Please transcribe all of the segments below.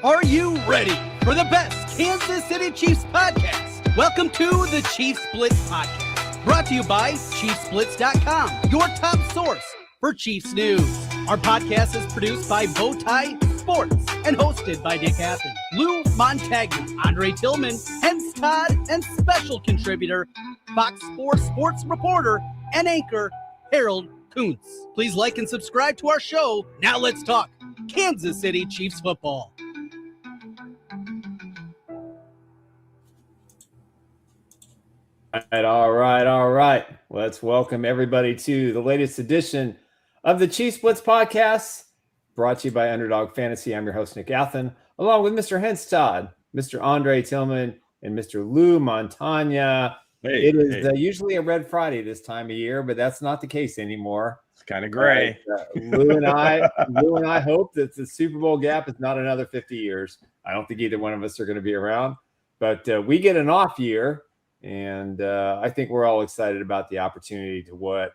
Are you ready for the best Kansas City Chiefs podcast? Welcome to the Chiefs Blitz Podcast, brought to you by ChiefsBlitz.com, your top source for Chiefs news. Our podcast is produced by Bowtie Sports and hosted by Nick Athan, Lou Montagna, Andre Tillman, Hense, Todd, and special contributor, Fox 4 sports reporter and anchor, Harold Kuntz. Please like and subscribe to our show. Now let's talk Kansas City Chiefs football. All right. Let's welcome everybody to the latest edition of the Chiefs Blitz Podcast, brought to you by Underdog Fantasy. I'm your host, Nick Athan, along with Mr. Hense Todd, Mr. Andre Tillman, and Mr. Lou Montagna. It is usually a Red Friday this time of year, but that's not the case anymore. It's kind of gray. Lou and I hope that the Super Bowl gap is not another 50 years. I don't think either one of us are going to be around, but we get an off year. And I think we're all excited about the opportunity to what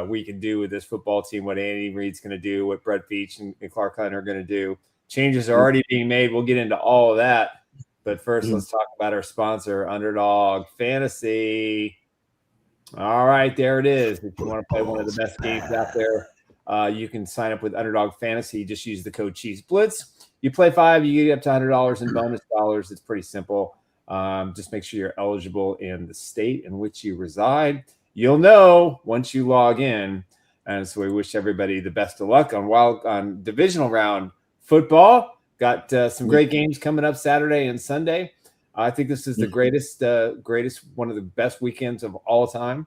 we can do with this football team, what Andy Reid's going to do, what Brett Veach and Clark Hunt are going to do. Changes are already being made. We'll get into all of that. But first, let's talk about our sponsor, Underdog Fantasy. All right, there it is. If you want to play one of the best games out there, you can sign up with Underdog Fantasy. Just use the code Chiefs Blitz. You play 5, you get up to $100 in bonus dollars. It's pretty simple. Just make sure you're eligible in the state in which you reside. You'll know once you log in. And so we wish everybody the best of luck on divisional round football. Got some great games coming up Saturday and Sunday. I think this is the greatest, one of the best weekends of all time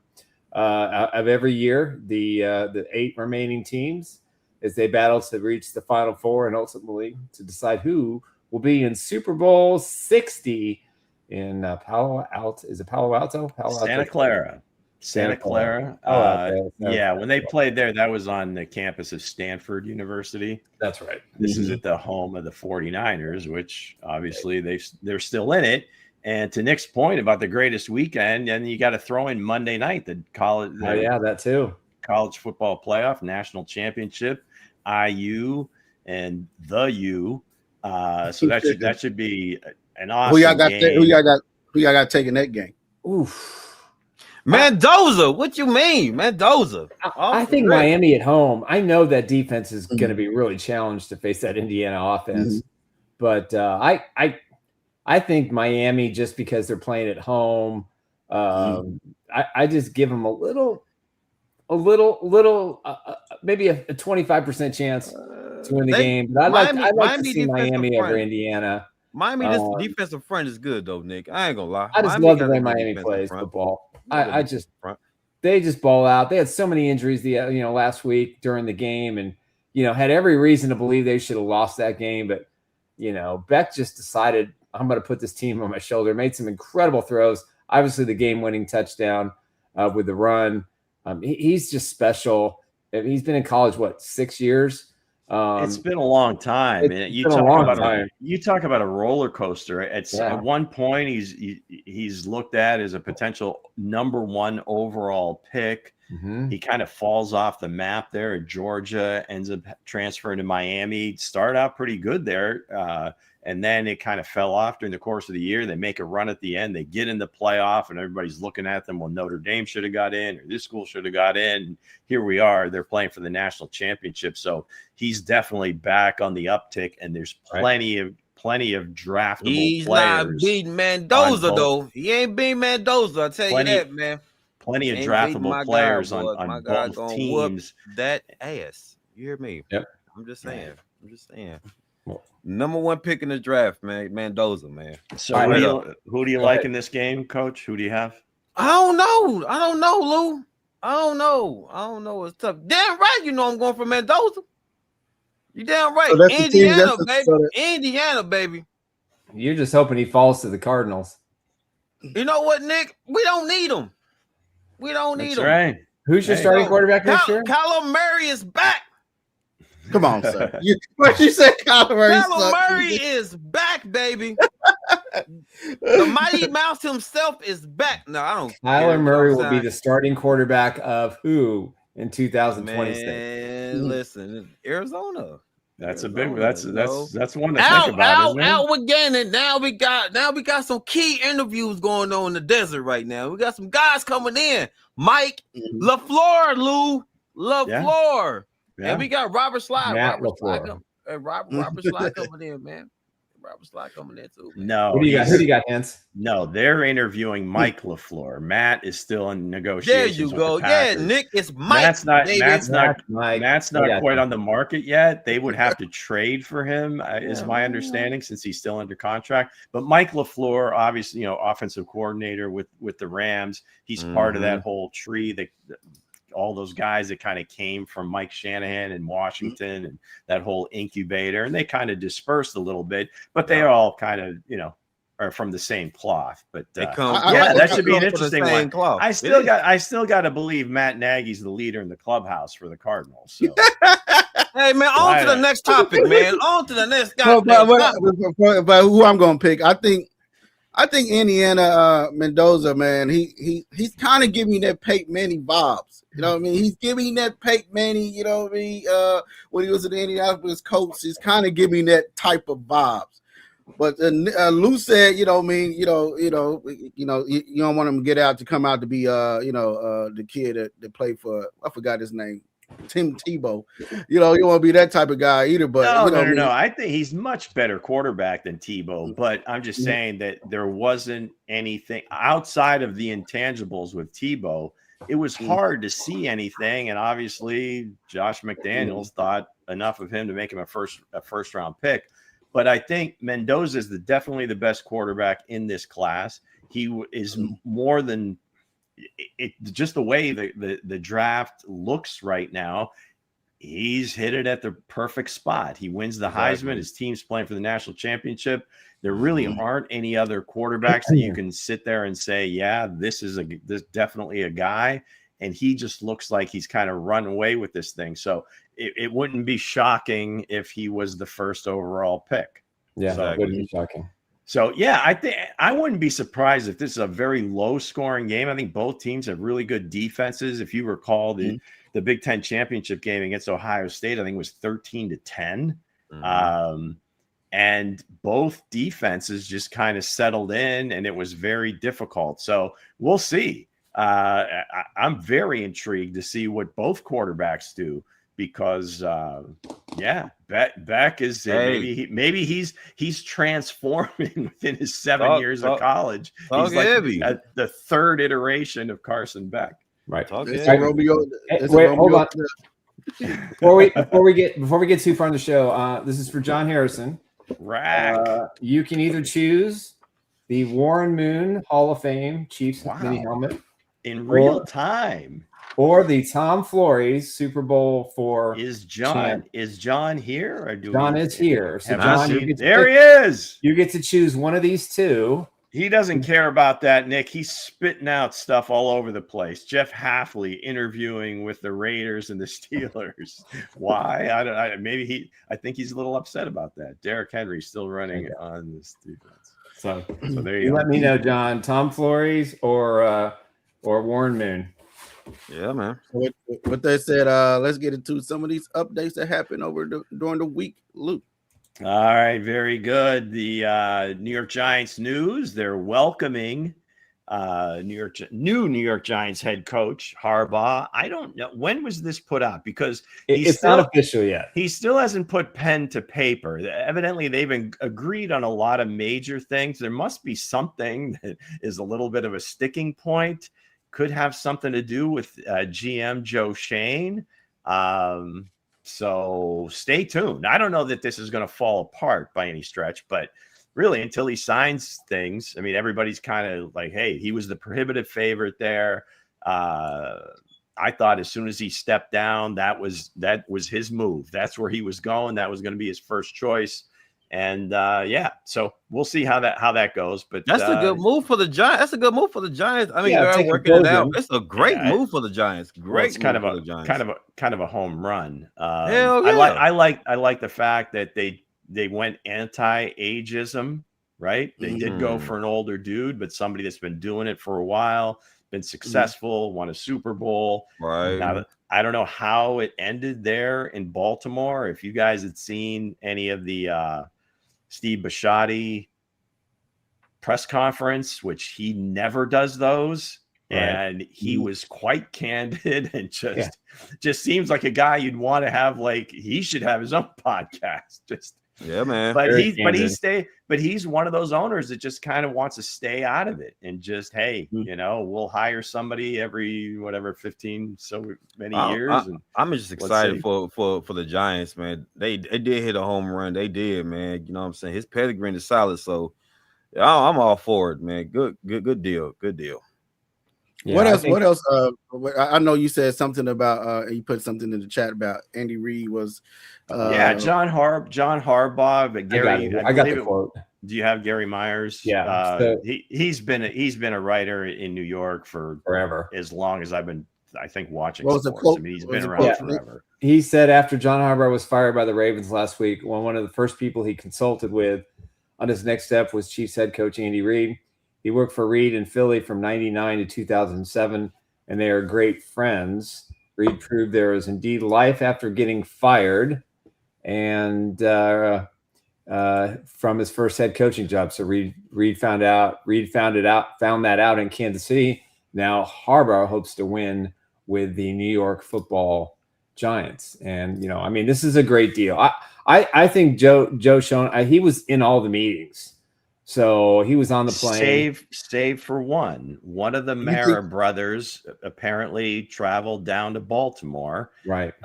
of every year. The 8 remaining teams as they battle to reach the Final Four and ultimately to decide who will be in Super Bowl 60. In Palo Alto. Is it Palo Alto? Santa Clara. Yeah, when they played there, that was on the campus of Stanford University. That's right. This is at the home of the 49ers, which obviously they're still in it. And to Nick's point about the greatest weekend, and you got to throw in Monday night, the college. That too. College football playoff, national championship, IU and the U. So that should be an awesome game. Who y'all got taking that game? Oof. Mendoza. What you mean, Mendoza? I think Miami at home. I know that defense is going to be really challenged to face that Indiana offense, but I think Miami, just because they're playing at home, I just give them a little, maybe a 25% chance to win the game. But I'd like to see Miami over Indiana. Miami, this defensive front is good though, Nick. I ain't gonna lie. I just love the way Miami plays football. They just ball out. They had so many injuries last week during the game, and had every reason to believe they should have lost that game. But Beck just decided, I'm going to put this team on my shoulder. Made some incredible throws. Obviously, the game-winning touchdown with the run. He's just special. He's been in college 6 years. It's been a long time. You talk about a roller coaster. At one point he's looked at as a potential number 1 overall pick. He kind of falls off the map there at Georgia, ends up transferring to Miami. Started out pretty good there, and then it kind of fell off during the course of the year. They make a run at the end. They get in the playoff, and everybody's looking at them. Well, Notre Dame should have got in, or this school should have got in. And here we are. They're playing for the national championship. So he's definitely back on the uptick, and there's plenty of draftable He's players. Not beating Mendoza, though. He ain't beating Mendoza. I'll tell you that, man. Plenty of draftable players on both teams. That ass. You hear me? Yep. I'm just saying. Number 1 pick in the draft, man. Mendoza, man. So who do you like in this game, Coach? Who do you have? I don't know, Lou. I don't know. It's tough. Damn right, I'm going for Mendoza. You damn right. So Indiana, baby. Indiana, baby. You're just hoping he falls to the Cardinals. You know what, Nick? We don't need him. That's right. Who's your starting quarterback next year? Kyler Murray is back. Come on, sir. What you said, Kyler Murray? Kyler Murray is back, baby. The Mighty Mouse himself is back. No, I don't. Kyler Murray will be the starting quarterback of who in 2026? Man, listen, Arizona. That's a big. That's one to think out, about. Isn't it? Out with Gannon. Now we got some key interviews going on in the desert right now. We got some guys coming in. Mike LaFleur, Lou LaFleur, and we got Robert Sly. Robert Sly coming in, man. Robert Sly coming in too. Man. No, who do you got, Hense? No, they're interviewing Mike LaFleur. Matt is still in negotiations. There you go. Yeah, Nick, it's Mike. Matt's not quite on the market yet. They would have to trade for him, is my understanding, since he's still under contract. But Mike LaFleur, obviously, offensive coordinator with the Rams. He's part of that whole tree that all those guys that kind of came from Mike Shanahan in Washington and that whole incubator, and they kind of dispersed a little bit, but they all kind of, are from the same cloth. But that should be an interesting one. Cloth. I still got to believe Matt Nagy's the leader in the clubhouse for the Cardinals. So. Hey man, on to the next topic, man. On to the next guy. But who I'm gonna pick, I think Indiana Mendoza, man, he's kind of giving me that Peyton Manning vibes. You know what I mean? He's giving me that Peyton Manning, you know what I mean? When he was at the Indianapolis Colts, he's kind of giving me that type of vibes. But Lou said, you don't want him to get out to come out to be the kid that played for, I forgot his name, Tim Tebow. You don't want to be that type of guy either. But no. I think he's much better quarterback than Tebow. But I'm just saying that there wasn't anything outside of the intangibles with Tebow. It was hard to see anything, and obviously Josh McDaniels thought enough of him to make him a first round pick. But I think Mendoza is definitely the best quarterback in this class. He is more than it. Just the way the draft looks right now, he's hit it at the perfect spot. He wins the Heisman. His team's playing for the national championship. There really aren't any other quarterbacks that you can sit there and say, yeah, this is definitely a guy. And he just looks like he's kind of run away with this thing. So it wouldn't be shocking if he was the first overall pick. Yeah, that wouldn't be shocking. So, yeah, I think I wouldn't be surprised if this is a very low-scoring game. I think both teams have really good defenses. If you recall the Big Ten championship game against Ohio State, I think it was 13-10. And both defenses just kind of settled in, and it was very difficult. So we'll see. I'm very intrigued to see what both quarterbacks do because, Beck is maybe he's transforming within his 7 years of college. He's like the third iteration of Carson Beck. Right. Hold on. Before we get too far in the show, this is for John Harrison. You can either choose the Warren Moon Hall of Fame Chiefs mini helmet in real time, or the Tom Flores Super Bowl IV. Is John here? Or John is here. So John, there he is. You get to choose one of these two. He doesn't care about that, Nick. He's spitting out stuff all over the place. Jeff Hafley interviewing with the Raiders and the Steelers. Why? I think he's a little upset about that. Derrick Henry still running on this defense. So there you go. Let me know, John. Tom Flores or Warren Moon. Yeah, man. What they said, let's get into some of these updates that happened during the week, Luke. All right, very good. The New York Giants news, they're welcoming New York Giants head coach Harbaugh. I don't know, when was this put out? Because it's not official yet. He still hasn't put pen to paper. Evidently, they've agreed on a lot of major things. There must be something that is a little bit of a sticking point. Could have something to do with GM Joe Shane. So stay tuned. I don't know that this is going to fall apart by any stretch, but really until he signs things, I mean, everybody's kind of like, hey, he was the prohibitive favorite there. I thought as soon as he stepped down, that was his move. That's where he was going. That was going to be his first choice. And so we'll see how that goes. But that's a good move for the Giants. That's a good move for the Giants. I mean, they're working it out. It's a great move for the Giants. Great. It's kind of a home run. Hell yeah. I like the fact that they went anti-ageism. Right. They did go for an older dude, but somebody that's been doing it for a while. been successful, won a Super Bowl. Right. Now, I don't know how it ended there in Baltimore. If you guys had seen any of the Steve Bisciotti press conference, which he never does those. Right. And he was quite candid and just seems like a guy you'd want to have, like, he should have his own podcast. Yeah, man. But he's one of those owners that just kind of wants to stay out of it and just, hey, we'll hire somebody every 15 so many years. I'm just excited for the Giants, man. They did hit a home run. They did, man. You know what I'm saying? His pedigree is solid, so I'm all for it, man. Good deal. Good deal. Yeah, what else? I know you said something about you put something in the chat about Andy Reid was John Harbaugh, but Gary, I got the quote. Do you have Gary Myers? Yeah. He's been a writer in New York for forever, as long as I've been, I think, watching sports. I mean, he's been around forever. He said after John Harbaugh was fired by the Ravens last week, one of the first people he consulted with on his next step was Chiefs head coach Andy Reid. He worked for Reid in Philly from 1999 to 2007, and they are great friends. Reid proved there is indeed life after getting fired, and from his first head coaching job. So Reid found that out in Kansas City. Now Harbaugh hopes to win with the New York Football Giants, and I mean, this is a great deal. I think Joe Chenal, he was in all the meetings. So he was on the plane. Save for one. One of the Mara brothers apparently traveled down to Baltimore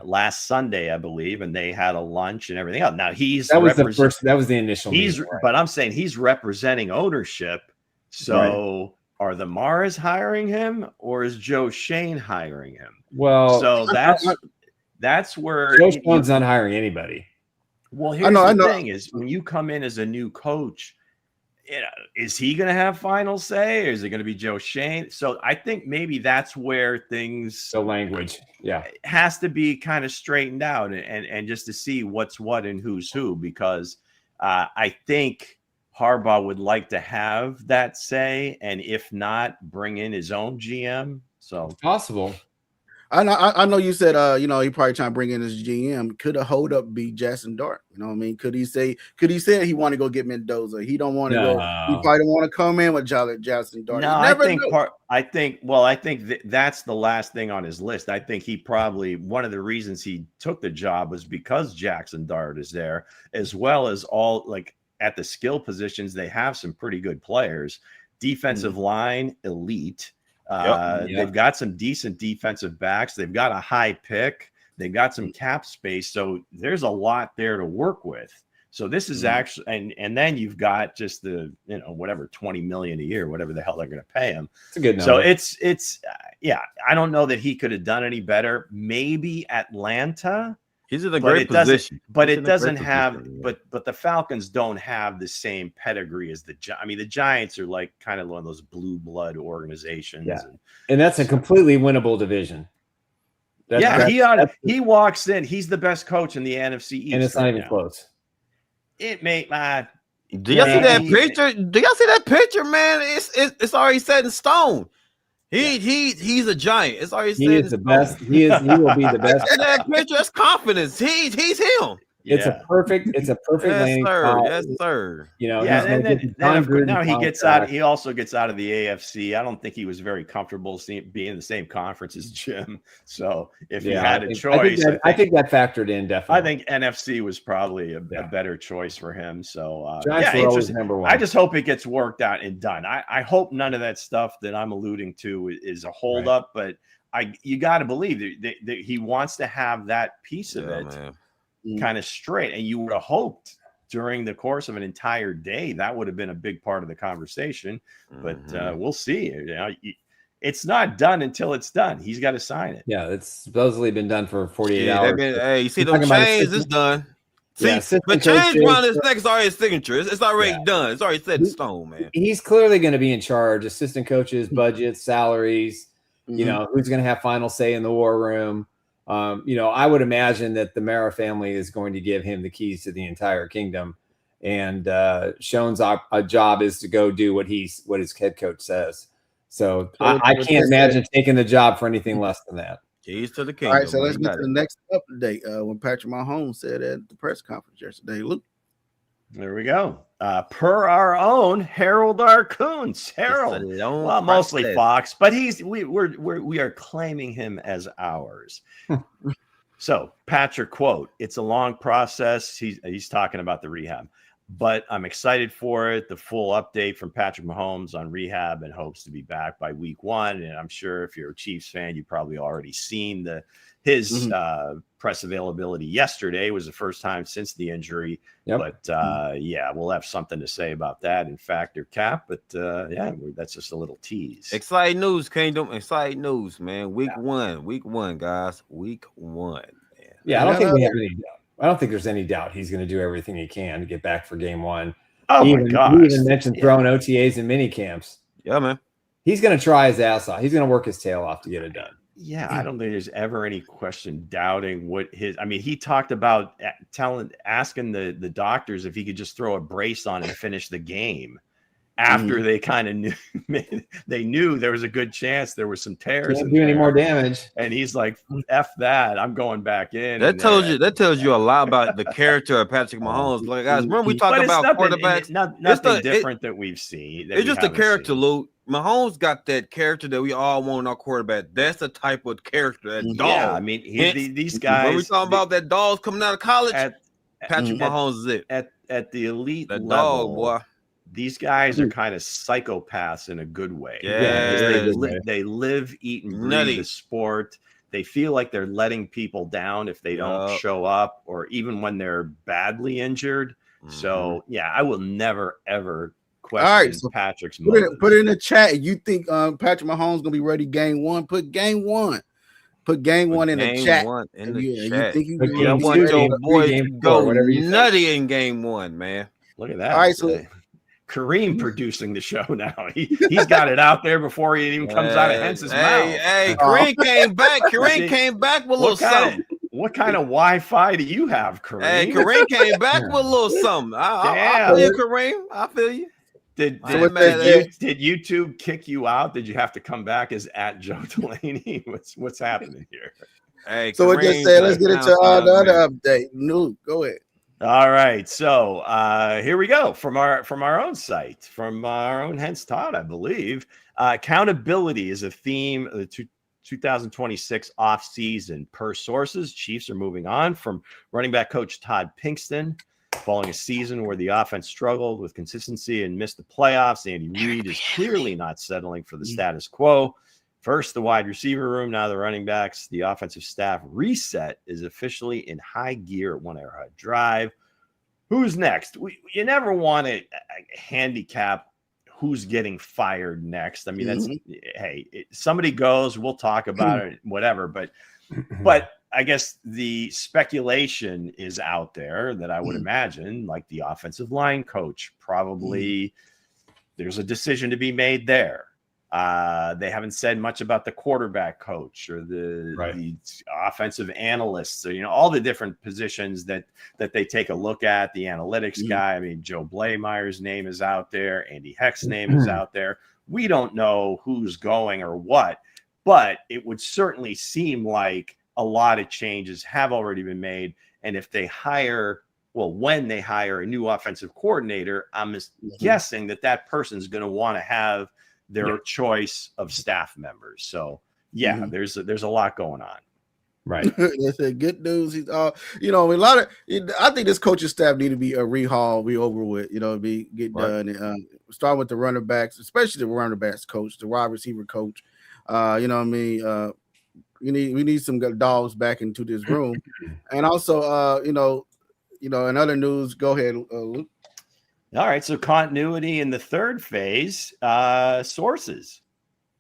last Sunday, I believe, and they had a lunch and everything else. Now that was the initial meeting, but I'm saying he's representing ownership. So are the Maras hiring him, or is Joe Schoen hiring him? Well, so that's where Joe Schoen's not hiring anybody. Well, here's the thing: is when you come in as a new coach, is he going to have final say, or is it going to be Joe Schoen? So I think maybe that's where things, the language, has to be kind of straightened out, and just to see what's what and who's who, because I think Harbaugh would like to have that say, and if not, bring in his own GM. So it's possible. I know you said he probably trying to bring in his GM. Could a hold up be Jackson Dart? You know what I mean? Could he say he want to go get Mendoza? He don't want to go. He probably don't want to come in with Jackson Dart. No, I think that's the last thing on his list. I think he probably, one of the reasons he took the job was because Jackson Dart is there, as well as all, like, at the skill positions, they have some pretty good players. Defensive line, elite. They've got some decent defensive backs. They've got a high pick. They've got some cap space. So there's a lot there to work with. So this is actually, and then you've got just the, whatever, $20 million a year, whatever the hell they're going to pay him. It's a good number. So it's I don't know that he could have done any better. Maybe Atlanta. He's in a great position. But it doesn't have, but the Falcons don't have the same pedigree as the Giants are like kind of one of those blue blood organizations. Yeah. And that's a completely winnable division. He walks in. He's the best coach in the NFC East. And it's not even close. It may do y'all see that picture? Do y'all see that picture, man? It's already set in stone. He's a giant. It's already he is the best. He will be the best. And that picture, that's confidence. He's him. It's a perfect landing spot. Yes, sir. Now he gets out. He also gets out of the AFC. I don't think he was very comfortable being in the same conference as Jim. So if he had a choice, I think that factored in definitely. I think NFC was probably a better choice for him. So Giants were number one. I just hope it gets worked out and done. I hope none of that stuff that I'm alluding to is a holdup, but you got to believe that he wants to have that piece of it. Man. Kind of straight, and you would have hoped during the course of an entire day that would have been a big part of the conversation, but we'll see. It's not done until it's done. He's got to sign it. Yeah, it's supposedly been done for 48 hours. Hey, you see those chains? It's done. See, the change around his neck is already his signature. It's already done. It's already set in stone, man. He's clearly going to be in charge. Assistant coaches, budgets, salaries. Who's going to have final say in the war room. I would imagine that the Mara family is going to give him the keys to the entire kingdom, and Schoen's job is to go do what his head coach says. So I can't imagine taking the job for anything less than that. Keys to the kingdom. All right, so let's get to the next update. When Patrick Mahomes said at the press conference yesterday, Luke. There we go. Per our own Harold R. Coons. Harold, well, mostly Fox, but we are claiming him as ours. So Patrick, quote, "It's a long process." He's talking about the rehab, but I'm excited for it. The full update from Patrick Mahomes on rehab and hopes to be back by week 1. And I'm sure if you're a Chiefs fan, you've probably already seen his press availability yesterday. Was the first time since the injury. Yep. But yeah, we'll have something to say about that in Factor Cap. But yeah, that's just a little tease. Exciting news, Kingdom. Exciting news, man. Week one, guys. Week 1. Man. Yeah, I don't think we have any doubt. I don't think there's any doubt he's going to do everything he can to get back for game 1. Oh, my gosh. You even mentioned throwing OTAs and mini camps. Yeah, man. He's going to try his ass off. He's going to work his tail off to get it done. Yeah, I don't think there's ever any question doubting what he talked about asking the doctors if he could just throw a brace on and finish the game after they kind of knew there was a good chance there was some tears. Can't do any more damage. And he's like, F that, I'm going back in. That tells you a lot about the character of Patrick Mahomes. Like, guys, remember we talked about quarterbacks? Nothing different that we've seen. It's just a character, Luke. Mahomes got that character that we all want in our quarterback. That's the type of character, that dog. Yeah, I mean, these guys. When we talking about that dogs coming out of college, Patrick Mahomes is it. At the elite level, dog, boy. These guys are kind of psychopaths in a good way. Yeah, they live, eat, and breathe the sport. They feel like they're letting people down if they don't show up, or even when they're badly injured. So yeah, I will never ever question so Patrick's motive. Put it in the chat. You think Patrick Mahomes gonna be ready game 1? Put game 1. Put game 1 in the chat. You think you want your boy to go nutty in game 1, man? Look at that. All right, so Kareem producing the show now. He's got it out there before he even comes out of Hense's mouth. Hey, Kareem came back. Kareem came back with a little something. What kind of Wi-Fi do you have, Kareem? Hey, Kareem came back with a little something. I feel you, Kareem. I feel you. Did YouTube kick you out? Did you have to come back as at Joe Delaney? What's happening here? Hey, so what just said? Let's get into the other update. No, go ahead. All right, so here we go from our own site, from our own Hense Todd, I believe. Accountability is a theme of the 2026 offseason. Per sources, Chiefs are moving on from running back coach Todd Pinkston. Following a season where the offense struggled with consistency and missed the playoffs, Andy Reid is clearly not settling for the status quo. First, the wide receiver room, now the running backs. The offensive staff reset is officially in high gear at One Arrowhead Drive. Who's next? You never want to handicap who's getting fired next. I mean, that's hey, somebody goes, we'll talk about it, whatever. But I guess the speculation is out there that I would imagine, like the offensive line coach, probably there's a decision to be made there. They haven't said much about the quarterback coach or the offensive analysts, or, all the different positions that they take a look at. The analytics guy, I mean, Joe Blameyer's name is out there. Andy Heck's name is out there. We don't know who's going or what, but it would certainly seem like a lot of changes have already been made. And if they when they hire a new offensive coordinator, I'm guessing that person's going to want to have their choice of staff members. So there's a lot going on. Right. That's a good news. He's a lot of. I think this coaching staff need to be be over with. Get done. Start with the running backs, especially the running backs coach, the wide receiver coach. You know what I mean? We need some good dogs back into this room, and also, in other news, go ahead, Luke. All right, so continuity in the third phase. Sources.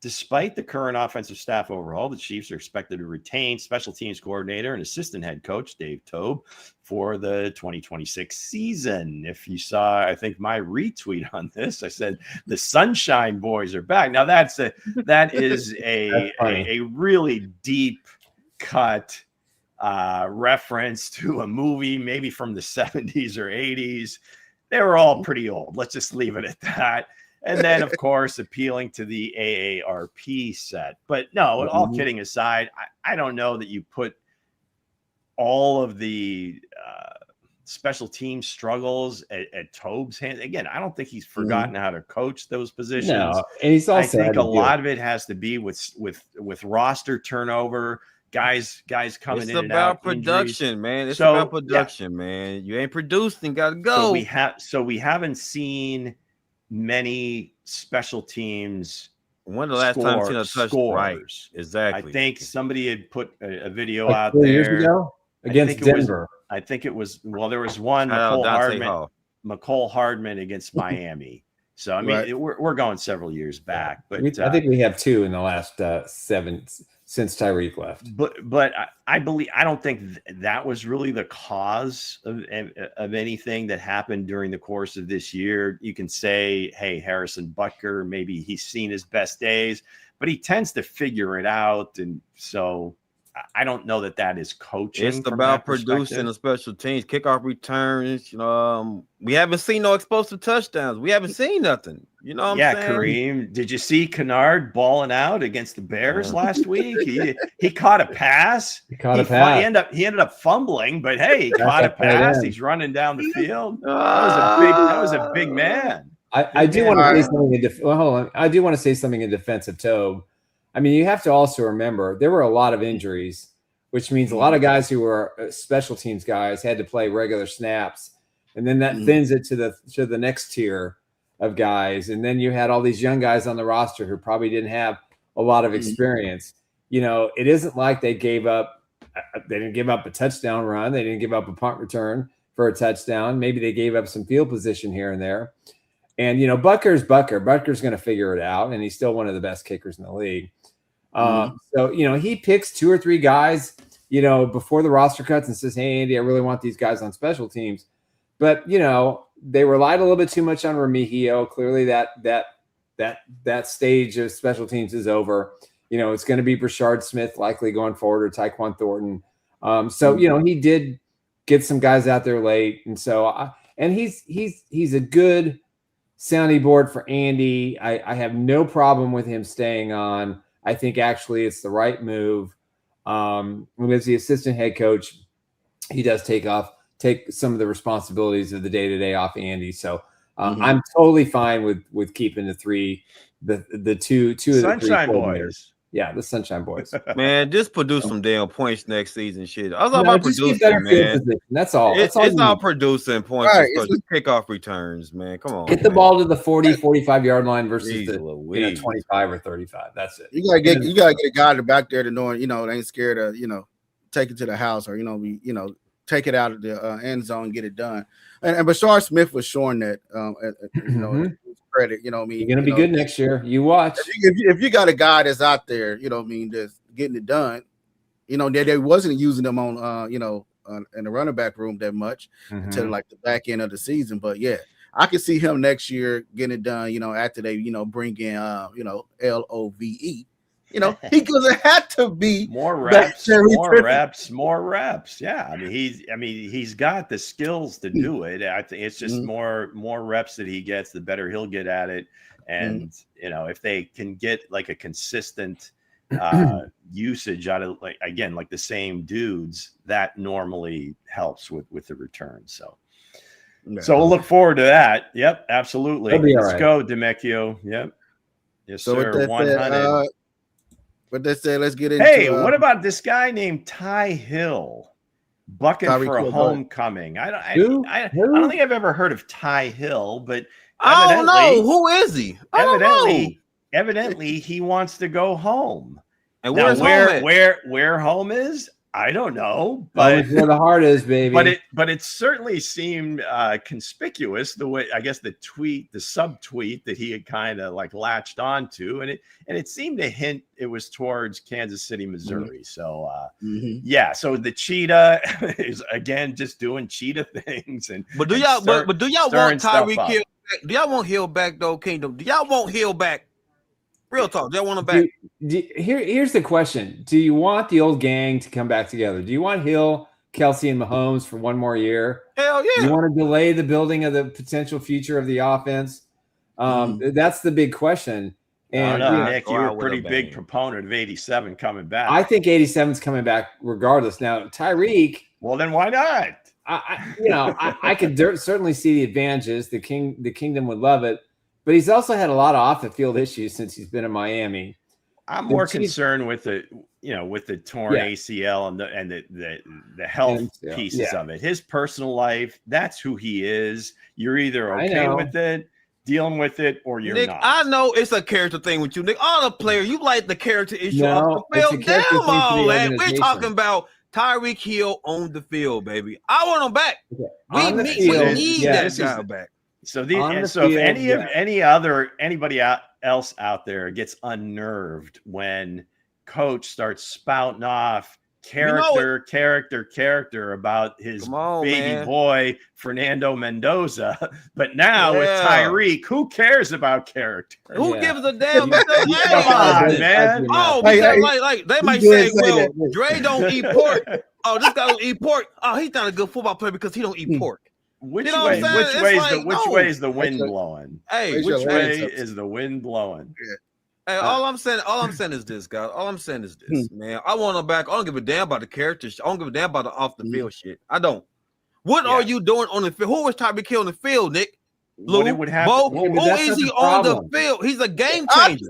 Despite the current offensive staff overhaul, the Chiefs are expected to retain special teams coordinator and assistant head coach Dave Tobe for the 2026 season. If you saw, I think, my retweet on this, I said the Sunshine Boys are back. Now that is a really deep cut reference to a movie, maybe from the 70s or 80s. They were all pretty old. Let's just leave it at that. And then, of course, appealing to the AARP set. But no, all kidding aside, I don't know that you put all of the special team struggles at Tobe's hands. Again, I don't think he's forgotten how to coach those positions. No, and he's also I think a lot of it has to be with roster turnover, guys coming in and out. It's about production, man. It's So, about production, man. You ain't producing, gotta go. So we haven't seen many special teams. When the last time you seen a touch scores? Right, exactly. I think somebody had put a video like out 4 there years ago against Denver. I think it was there was one McCole Hardman against Miami. So I mean, we're going several years back, but I think we have 2 in the last 7 since Tyreek left. But I don't think that was really the cause of anything that happened during the course of this year. You can say, hey, Harrison Butker, maybe he's seen his best days, but he tends to figure it out, and so I don't know that is coaching. It's about producing the special teams, kickoff returns. We haven't seen no explosive touchdowns. We haven't seen nothing. You know what I'm saying? Kareem, did you see Kennard balling out against the Bears last week? He caught a pass. He ended up fumbling, but hey, he caught a pass. He's running down the field. That was a big man. I do want to say something hold on. I do want to say something in defense of Tobe. I mean, you have to also remember there were a lot of injuries, which means a lot of guys who were special teams guys had to play regular snaps, and then that thins it to the next tier of guys. And then you had all these young guys on the roster who probably didn't have a lot of experience. It isn't like they gave up. They didn't give up a touchdown run. They didn't give up a punt return for a touchdown. Maybe they gave up some field position here and there. And, Butker's Butker. Butker's going to figure it out, and he's still one of the best kickers in the league. So, he picks 2 or 3 guys, before the roster cuts and says, hey, Andy, I really want these guys on special teams. But, they relied a little bit too much on Remigio. Clearly that stage of special teams is over. It's going to be Brashard Smith likely going forward, or Tyquan Thornton. So, he did get some guys out there late. And so, and he's a good sounding board for Andy. I have no problem with him staying on. I think actually it's the right move. As the assistant head coach, he does take some of the responsibilities of the day-to-day off Andy. So I'm totally fine with keeping the two of the 3 Sunshine Boys. Yeah, the Sunshine Boys. Man, just produce some damn points next season. Shit, I was all about producing, man. That's all. It's all producing points. Right. Kickoff returns, man. Come on. Get the ball to the 40, 45-yard line versus the 25 or 35. That's it. You gotta get a guy back there to know, they ain't scared of, take it to the house or, take it out of the end zone and get it done. And Brashard Smith was showing that, credit, You're going to be good next year. You watch. If you got a guy that's out there, just getting it done, they wasn't using them on, in the running back room that much until like the back end of the season. But yeah, I can see him next year getting it done, after they, bring in, LOVE. He doesn't have to be more reps. Yeah, I mean, he's got the skills to do it. I think it's just more reps that he gets, the better he'll get at it. And if they can get like a consistent usage out of like the same dudes, that normally helps with the return. So we'll look forward to that. Yep, absolutely. Let's go, DeMecchio. Yep, yes, so sir. 100. But they said, let's get into. Hey, what about this guy named Ty Hill, bucking for a homecoming? I don't think I've ever heard of Ty Hill, but I don't know, who is he? Evidently, he wants to go home. And now, where home is? I don't know, but where the heart is, baby. But it certainly seemed conspicuous the way, I guess, the subtweet that he had kind of like latched onto, and it seemed to hint it was towards Kansas City, Missouri. So yeah, so the cheetah is again just doing cheetah things. But do y'all want Tyreek Hill? Do y'all want Hill back though, Kingdom? Do y'all want Hill back? Real talk. Do y'all want him back? Here's the question. Do you want the old gang to come back together? Do you want Hill, Kelce, and Mahomes for one more year? Hell yeah. You want to delay the building of the potential future of the offense? That's the big question. And Nick, you're a pretty big proponent of 87 coming back. I think 87's coming back regardless. Now, Tyreek. Well, then why not? I could certainly see the advantages. The kingdom would love it, but he's also had a lot of off the field issues since he's been in Miami. I'm more concerned with the torn ACL and the health pieces of it. His personal life, that's who he is. You're either okay with it, dealing with it, or you're Nick, not. I know it's a character thing with you, Nick. All the players, you like the character issue off the field. Damn all that. We're talking about Tyreek Hill on the field, baby. I want him back. Okay. We need that guy back. So if anybody else out there gets unnerved when coach starts spouting off character about his boy Fernando Mendoza, but now with Tyreek, who cares about character? Who gives a damn? Man. Like they might say, well, Dre don't eat pork. Oh, this guy don't eat pork. Oh, he's not a good football player because he don't eat pork. Which way is the wind blowing? Hey, which way is the wind blowing? Hey, all I'm saying is this, guys. All I'm saying is this, man. I want him back. I don't give a damn about the characters. I don't give a damn about the off the field shit. I don't. What are you doing on the field? Who was Tyreek Hill on the field, Nick? Lou, who is he on the field? He's a game changer.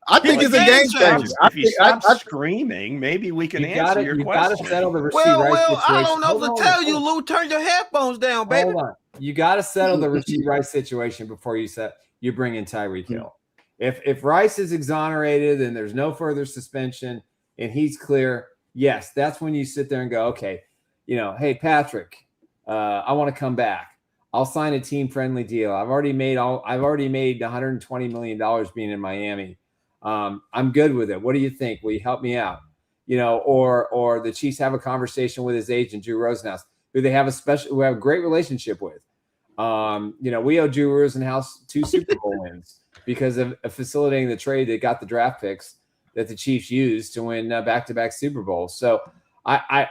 I think he's a game changer. If he stops screaming, maybe we can answer your question. You got to settle the Rasheed Rice situation. I don't know what to tell you, Lou. Turn your headphones down, baby. Hold on. You got to settle the Rasheed Rice situation before you bring in Tyreek Hill. If Rice is exonerated and there's no further suspension and he's clear, yes, that's when you sit there and go, okay, hey, Patrick, I want to come back. I'll sign a team-friendly deal. I've already made $120 million being in Miami. I'm good with it. What do you think? Will you help me out? Or the Chiefs have a conversation with his agent, Drew Rosenhaus, who they have who have a great relationship with. We owe Drew Rosenhaus 2 Super Bowl wins because of facilitating the trade that got the draft picks that the Chiefs used to win back-to-back Super Bowls. So I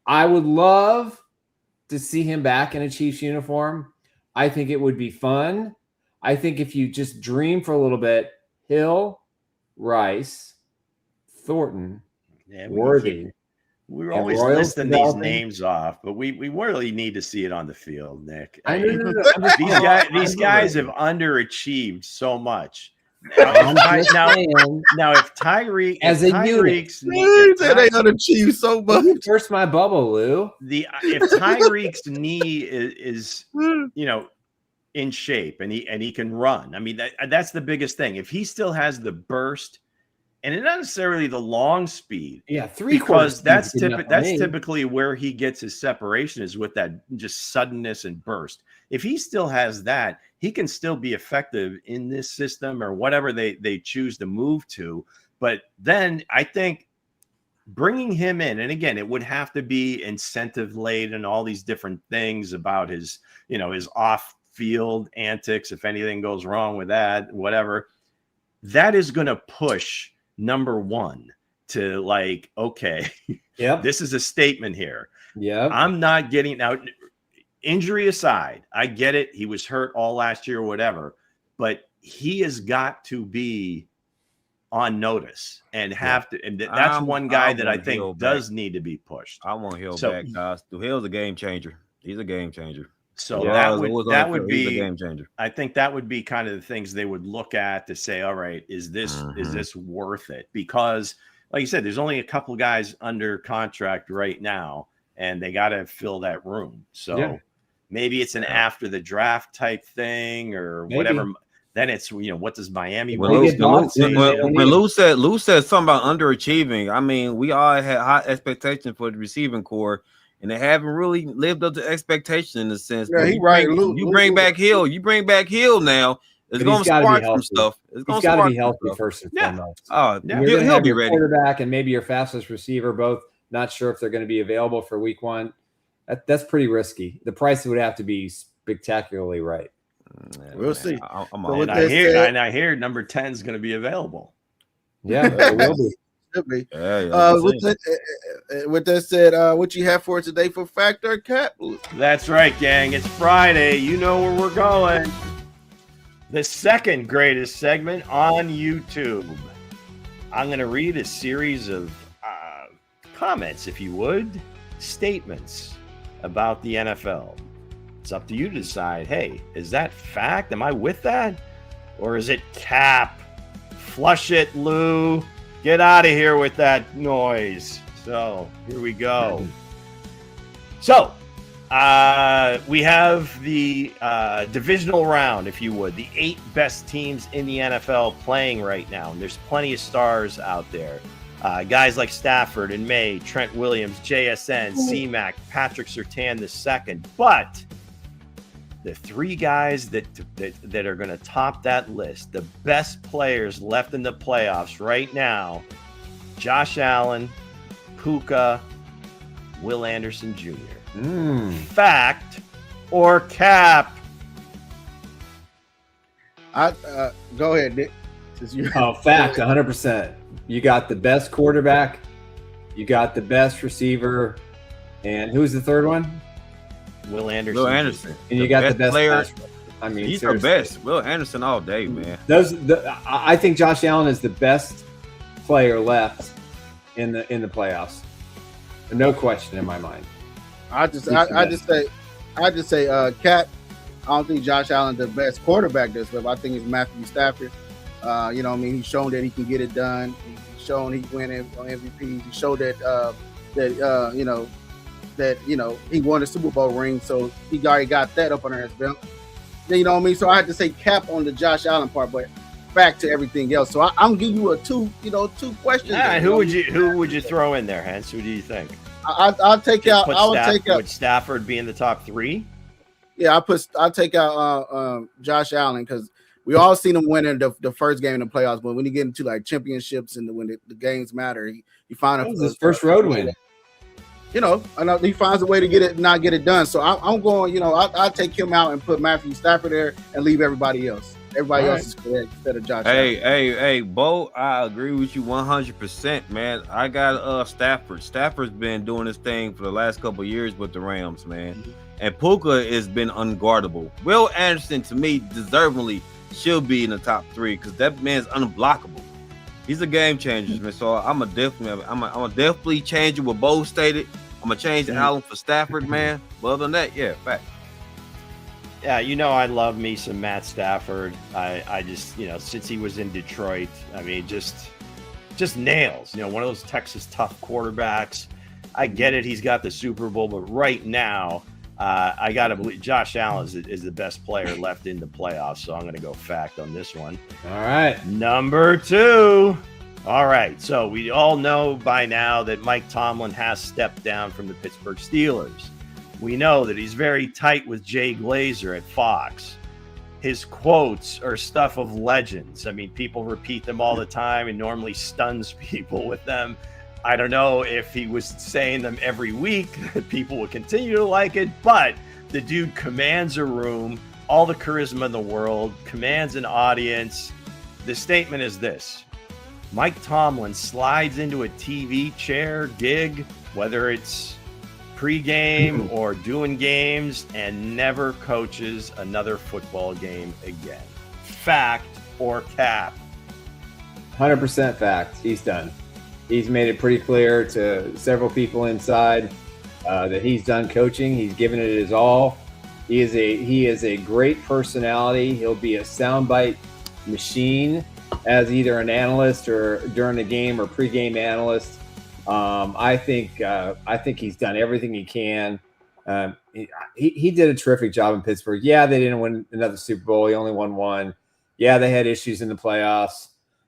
would love to see him back in a Chiefs uniform. I think it would be fun. I think if you just dream for a little bit, Hill, Rice, Thornton, Worthy. We're always listing these names off, but we really need to see it on the field, Nick. These guys have underachieved so much. Now, if Tyreek's they underachieved so much. Burst my bubble, Lou. If Tyreek's knee is in shape and he can run, I mean that's the biggest thing. If he still has the burst and not necessarily the long speed, because that's typically where he gets his separation is with that just suddenness and burst. If he still has that, he can still be effective in this system or whatever they choose to move to. But then I think bringing him in, and again, it would have to be incentive laden and all these different things about his off field antics. If anything goes wrong with that, whatever, that is going to push number one to okay, this is a statement here. Yeah, I'm not getting now. Injury aside, I get it. He was hurt all last year or whatever, but he has got to be on notice and have to. And that's one guy that I think does need to be pushed. I want Hill back, guys. Hill's a game changer. He's a game changer. So that would be a game changer. I think that would be kind of the things they would look at to say, all right, is this worth it? Because, like you said, there's only a couple guys under contract right now, and they got to fill that room. So maybe it's an after the draft type thing or whatever. Then it's what does Miami? Lou said something about underachieving. I mean, we all had high expectations for the receiving core. And they haven't really lived up to expectation in a sense. Yeah, he's right. You bring back Hill now. It's going to spark some stuff. He's got to be healthy first and foremost. He'll be ready. Quarterback and maybe your fastest receiver, both not sure if they're going to be available for week 1. That's pretty risky. The price would have to be spectacularly right. We'll see. I hear number 10 is going to be available. Yeah, it will be. With that said, what you have for today for Factor Cap? That's right, gang. It's Friday. You know where we're going. The second greatest segment on YouTube. I'm going to read a series of comments, if you would, statements about the NFL. It's up to you to decide, hey, is that fact? Am I with that? Or is it cap? Flush it, Lou. Get out of here with that noise. So here we go. So we have the divisional round, if you would, the 8 best teams in the NFL playing right now. And there's plenty of stars out there. Guys like Stafford and May, Trent Williams, JSN, C-Mac, Patrick Surtain II. But the 3 guys that are going to top that list, the best players left in the playoffs right now, Josh Allen, Puka, Will Anderson Jr. Fact or cap? Go ahead, Nick. Fact, 100%. You got the best quarterback, you got the best receiver, and who's the third one? Will Anderson. And you got the best player. I mean, he's seriously. the best. Will Anderson all day, man. I think Josh Allen is the best player left in the playoffs. No question in my mind. I just say, Cat. I don't think Josh Allen's the best quarterback this week. I think it's Matthew Stafford. You know what I mean? He's shown that he can get it done. He's shown he win on MVP. He showed that he won a Super Bowl ring, so he already got that up under his belt. You know what I mean? So I had to say cap on the Josh Allen part, but back to everything else. So I'm giving you two questions. Who would you throw in there, Hense? Who do you think? I'll take out. Would Stafford be in the top 3? Yeah, I'll take out Josh Allen because we all seen him winning the first game in the playoffs, but when you get into like championships and when the games matter, he finds his first road win. You know, he finds a way to not get it done. So I'm going. I'll take him out and put Matthew Stafford there and leave everybody else. Everybody else is correct instead of Josh. Hey, Bo, I agree with you 100%, man. I got Stafford. Stafford's been doing this thing for the last couple of years with the Rams, man. Mm-hmm. And Puka has been unguardable. Will Anderson, to me, deservingly should be in the top 3 because that man's unblockable. He's a game changer, man. So I'm a definitely change it what Bo stated. I'm gonna change Allen for Stafford, man. But other than that, yeah, fact. Yeah, I love me some Matt Stafford. I just, since he was in Detroit, I mean, just nails. One of those Texas tough quarterbacks. I get it. He's got the Super Bowl, but right now, I got to believe Josh Allen is the best player left in the playoffs. So I'm going to go fact on this one. All right. Number 2. All right. So we all know by now that Mike Tomlin has stepped down from the Pittsburgh Steelers. We know that he's very tight with Jay Glazer at Fox. His quotes are stuff of legends. I mean, people repeat them all the time and normally stuns people with them. I don't know if he was saying them every week, people would continue to like it, but the dude commands a room, all the charisma in the world, commands an audience. The statement is this: Mike Tomlin slides into a TV chair gig, whether it's pregame or doing games, and never coaches another football game again. Fact or cap? 100% fact. He's done. He's made it pretty clear to several people inside that he's done coaching. He's given it his all. He is a great personality. He'll be a soundbite machine as either an analyst or during the game or pregame analyst. I think he's done everything he can. He did a terrific job in Pittsburgh. Yeah, they didn't win another Super Bowl. He only won 1. Yeah, they had issues in the playoffs.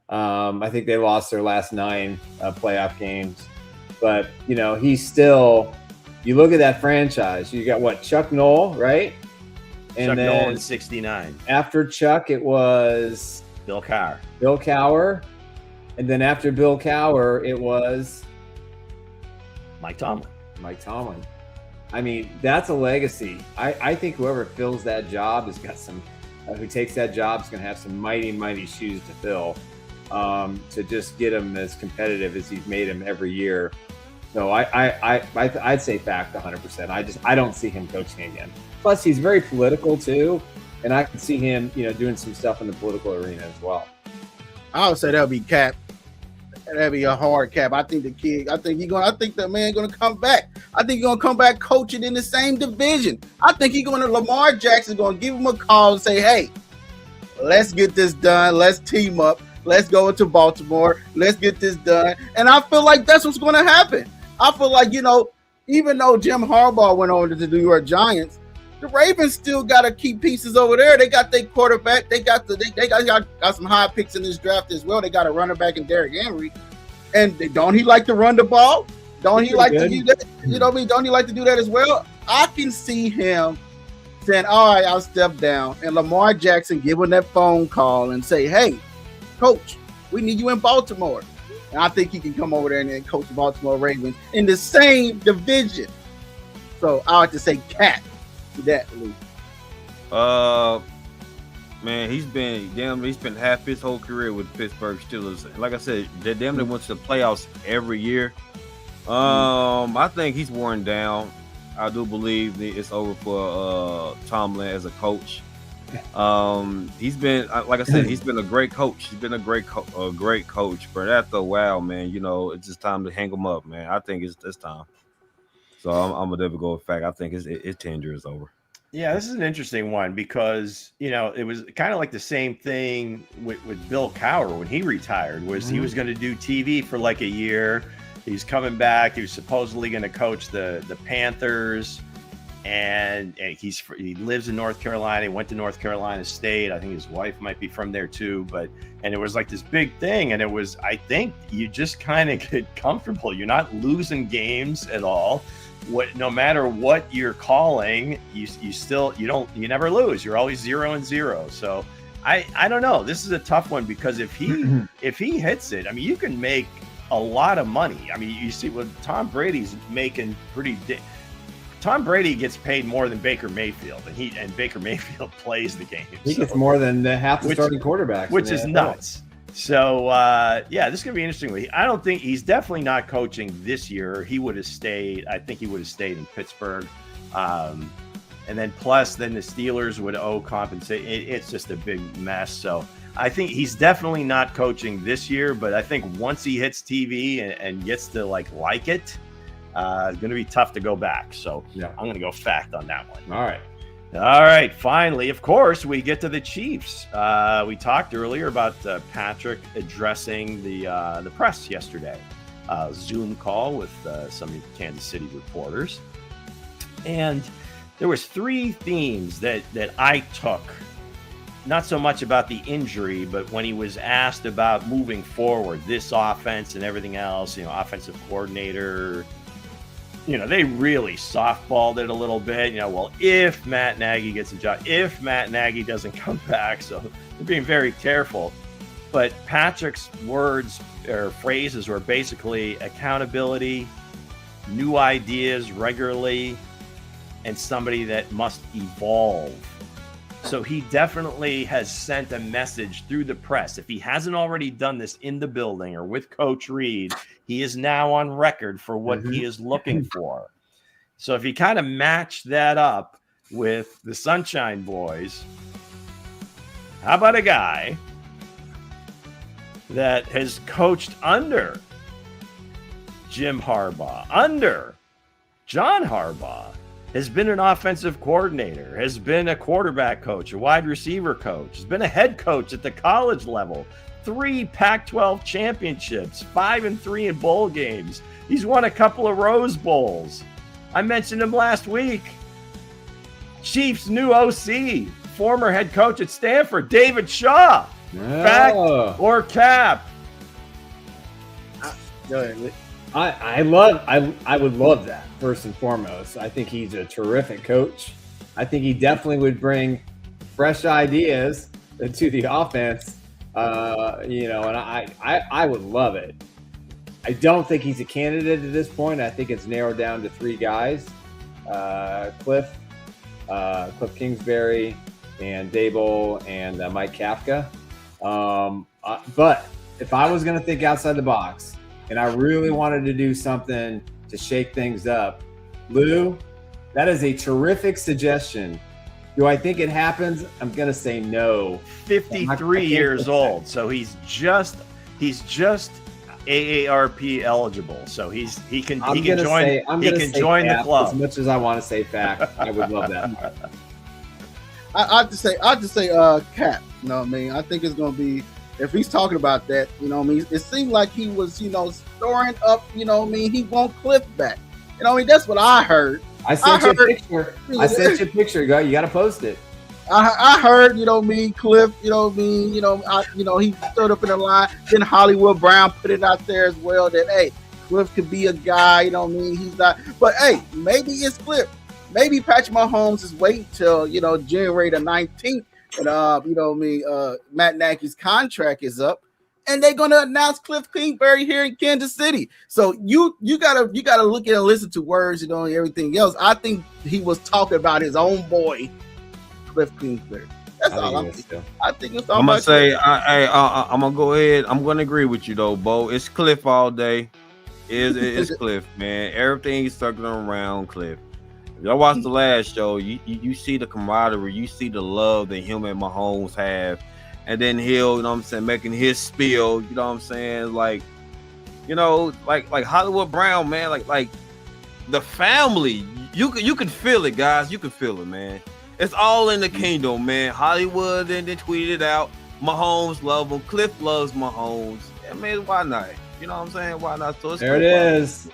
I think they lost their last 9 playoff games. But, he's still – you look at that franchise. You got, Chuck Noll, right? And Chuck Noll in 69. After Chuck, it was – Bill Cowher. Bill Cowher. And then after Bill Cowher, it was – Mike Tomlin. I mean, that's a legacy. I think whoever fills that job has got some who takes that job is going to have some mighty, mighty shoes to fill to just get him as competitive as he's made him every year. So I'd say fact 100%. I don't see him coaching again. Plus, he's very political too. and I can see him, doing some stuff in the political arena as well. I would say that'll be Cap. That'd be a hard Cap. I think the man gonna come back. I think he's gonna come back coaching in the same division. I think Lamar Jackson's gonna give him a call and say, hey, let's get this done. Let's team up. Let's go into Baltimore. Let's get this done. And I feel like that's what's gonna happen. I feel like, even though Jim Harbaugh went on to the New York Giants, the Ravens still got to keep pieces over there. They got their quarterback. They got some high picks in this draft as well. They got a running back in Derrick Henry. And don't he like to run the ball? Don't he like to do that? You know what I mean? Don't he like to do that as well? I can see him saying, all right, I'll step down. And Lamar Jackson giving that phone call and say, hey, coach, we need you in Baltimore. And I think he can come over there and then coach the Baltimore Ravens in the same division. So I like to say Cat. That Lou. Man, he's been half his whole career with Pittsburgh Steelers. Like I said, they damn near went to the playoffs every year. I think he's worn down. I do believe that it's over for Tomlin as a coach. He's been, like I said, he's been a great coach. He's been a great coach. But after a while, man, it's just time to hang him up, man. I think it's time. So I'm a devil go with fact. I think his tenure is over. Yeah, this is an interesting one because, it was kind of like the same thing with Bill Cowher when he retired, was he was going to do TV for like a year. He's coming back. He was supposedly going to coach the Panthers, and he lives in North Carolina. He went to North Carolina State. I think his wife might be from there too, and it was like this big thing. And it was, I think you just kind of get comfortable. You're not losing games at all. No matter what you're calling, you never lose. You're always 0-0. So I don't know. This is a tough one because if he hits it, I mean, you can make a lot of money. I mean, you see what Tom Brady's making Tom Brady gets paid more than Baker Mayfield, and Baker Mayfield plays the game. He gets more than half the starting quarterbacks, which is nuts. So, this is going to be interesting. I don't think he's definitely not coaching this year. He would have stayed. I think he would have stayed in Pittsburgh. And then the Steelers would owe compensate. It's just a big mess. So I think he's definitely not coaching this year. But I think once he hits TV and gets to like it, it's going to be tough to go back. So yeah. I'm going to go fact on that one. All right. Finally, of course, we get to the Chiefs. We talked earlier about Patrick addressing the press yesterday. Zoom call with some Kansas City reporters. And there was 3 themes that I took. Not so much about the injury, but when he was asked about moving forward, this offense and everything else, offensive coordinator, they really softballed it a little bit. Well, if Matt Nagy gets a job, if Matt Nagy doesn't come back, so they're being very careful. But Patrick's words or phrases were basically accountability, new ideas regularly, and somebody that must evolve. So he definitely has sent a message through the press. If he hasn't already done this in the building or with Coach Reed, he is now on record for what he is looking for. So if you kind of match that up with the Sunshine Boys, how about a guy that has coached under Jim Harbaugh, under John Harbaugh, has been an offensive coordinator, has been a quarterback coach, a wide receiver coach, has been a head coach at the college level, 3 Pac-12 championships, 5-3 in bowl games. He's won a couple of Rose Bowls. I mentioned him last week. Chiefs' new OC, former head coach at Stanford, David Shaw. Fact or cap? I would love that, first and foremost. I think he's a terrific coach. I think he definitely would bring fresh ideas to the offense, and I would love it. I don't think he's a candidate at this point. I think it's narrowed down to 3 guys, Cliff Kingsbury, and Dable, and Mike Kafka. But if I was going to think outside the box, and I really wanted to do something to shake things up, Lou, that is a terrific suggestion. Do I think it happens? I'm gonna say no. 53 years old, so he's just AARP eligible. So he can join the club. As much as I want to say fact, I would love that. I'd just say cap. You know what I mean? I think it's gonna be, if he's talking about that, you know what I mean? It seemed like he was, storing up, you know what I mean? He want Cliff back. You know what I mean? That's what I heard. I sent you a picture. You got to post it. I heard, you know what I mean, Cliff, you know what I mean, he stood up in the line. Then Hollywood Brown put it out there as well that, hey, Cliff could be a guy, you know what I mean? He's not, but hey, maybe it's Cliff. Maybe Patrick Mahomes is waiting till, January the 19th, and Matt Nagy's contract is up, and they're gonna announce Cliff Kingsbury here in Kansas City. So you gotta look at and listen to words, and everything else. I think he was talking about his own boy, Cliff Kingsbury. That's all I'm thinking. I think it's all. I'm gonna say, I'm gonna go ahead. I'm gonna agree with you though, Bo. It's Cliff all day. It's Cliff, man. Everything's circling around Cliff. If y'all watch the last show, you see the camaraderie, you see the love that him and Mahomes have, and then he'll, making his spiel, like Hollywood Brown, man, like the family, you can feel it, guys, you can feel it, man. It's all in the kingdom, man. Hollywood and then tweeted it out. Mahomes love him. Cliff loves Mahomes. I mean, why not? You know what I'm saying? Why not? So there it is.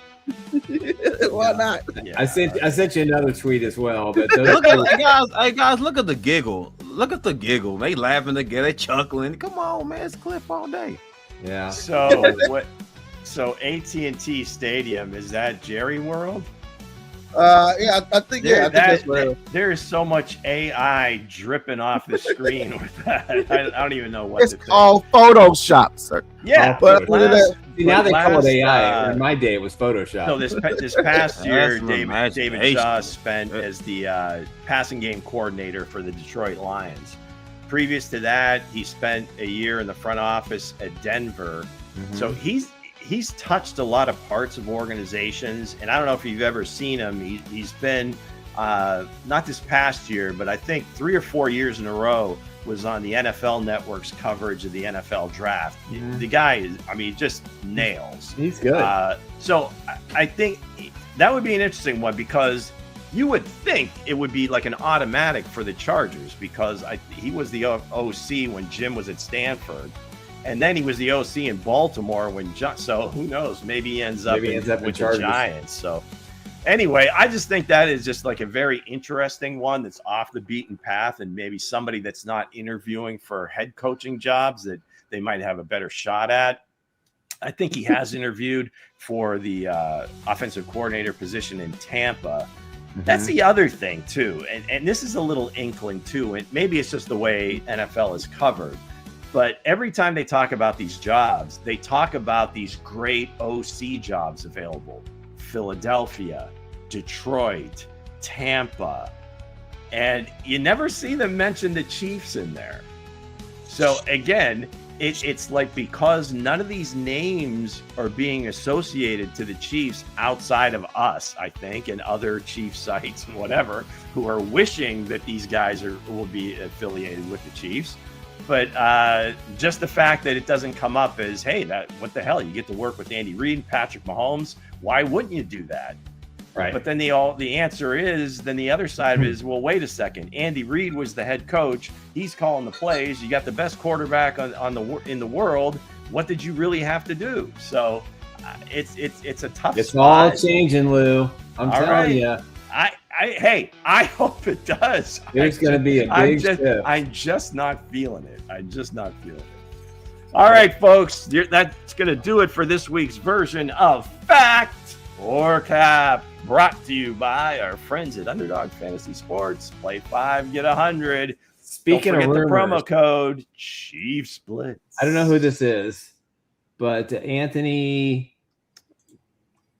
Why not? Yeah. I sent you another tweet as well. But guys, look at the giggle. Look at the giggle. They laughing together, they chuckling. Come on, man, it's Cliff all day. Yeah. So what? So AT&T Stadium, is that Jerry World? Yeah, I think that's real. There is so much AI dripping off the screen with that. I don't even know what it's called Photoshop, sir. Yeah, but now they call it AI. In my day, it was Photoshop. So this past year, David Shaw spent as the passing game coordinator for the Detroit Lions. Previous to that, he spent a year in the front office at Denver. Mm-hmm. So he's touched a lot of parts of organizations, and I don't know if you've ever seen him. He's been not this past year, but I think 3 or 4 years in a row was on the NFL Network's coverage of the NFL draft. Mm-hmm. The guy is, just nails. He's good. So I think that would be an interesting one, because you would think it would be like an automatic for the Chargers, because he was the OC when Jim was at Stanford. And then he was the OC in Baltimore so who knows? Maybe he ends up with the Giants. So anyway, I just think that is just like a very interesting one that's off the beaten path, and maybe somebody that's not interviewing for head coaching jobs that they might have a better shot at. I think he has interviewed for the offensive coordinator position in Tampa. Mm-hmm. That's the other thing too. And this is a little inkling too. And maybe it's just the way NFL is covered. But every time they talk about these jobs, they talk about these great OC jobs available. Philadelphia, Detroit, Tampa. And you never see them mention the Chiefs in there. So again, it's like, because none of these names are being associated to the Chiefs outside of us, I think, and other Chiefs sites and whatever, who are wishing that these guys will be affiliated with the Chiefs. But just the fact that it doesn't come up as, hey, what the hell? You get to work with Andy Reid, Patrick Mahomes. Why wouldn't you do that? Right. But then the answer is, then the other side of it is, well, wait a second. Andy Reid was the head coach. He's calling the plays. You got the best quarterback in the world. What did you really have to do? So it's a tough. It's spot. All changing, Lou. I'm telling you. I hope it does. There's going to be a big shift. I'm just not feeling it. All right, folks. That's going to do it for this week's version of Fact or Cap, brought to you by our friends at Underdog Fantasy Sports. Play 5, get 100. Speaking of rumors, the promo code Chiefs Blitz. I don't know who this is, but Anthony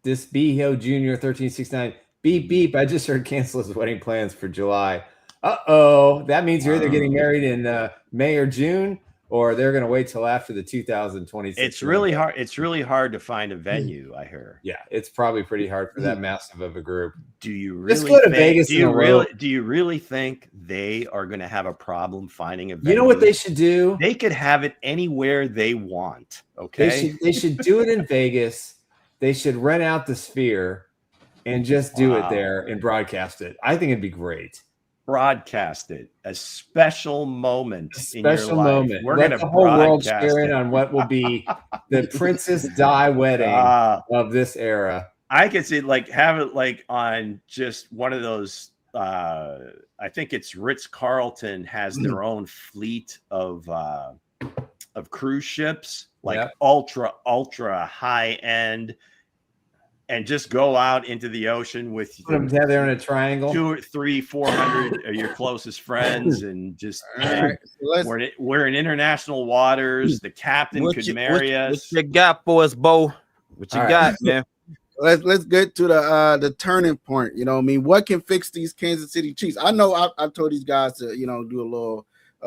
Disbeho Jr. 1369. Beep, beep. I just heard cancel his wedding plans for July. Uh-oh. That means you're either getting married in May or June, or they're going to wait till after the 2026. It's really hard. It's really hard to find a venue, I hear. Yeah, it's probably pretty hard for that massive of a group. Do you really Let's go to Vegas. Do you really think they are going to have a problem finding a venue. You know what they should do? They could have it anywhere they want. Okay. They should do it in Vegas. They should rent out the Sphere and just do it there and broadcast it. I think it'd be great. Broadcast it. A special moment. Special moment. We're going to the whole world cheering on what will be the Princess Di wedding of this era. I could see have it on just one of those. I think it's Ritz-Carlton has their own fleet of cruise ships, ultra high end, and just go out into the ocean with put them together in a triangle. 200, 300, 400 of your closest friends, and just we're in international waters. The captain could marry us. What you got for us, Bo? What you got, man? Let's get to the turning point. You know what I mean? What can fix these Kansas City Chiefs? I know I told these guys to, do a little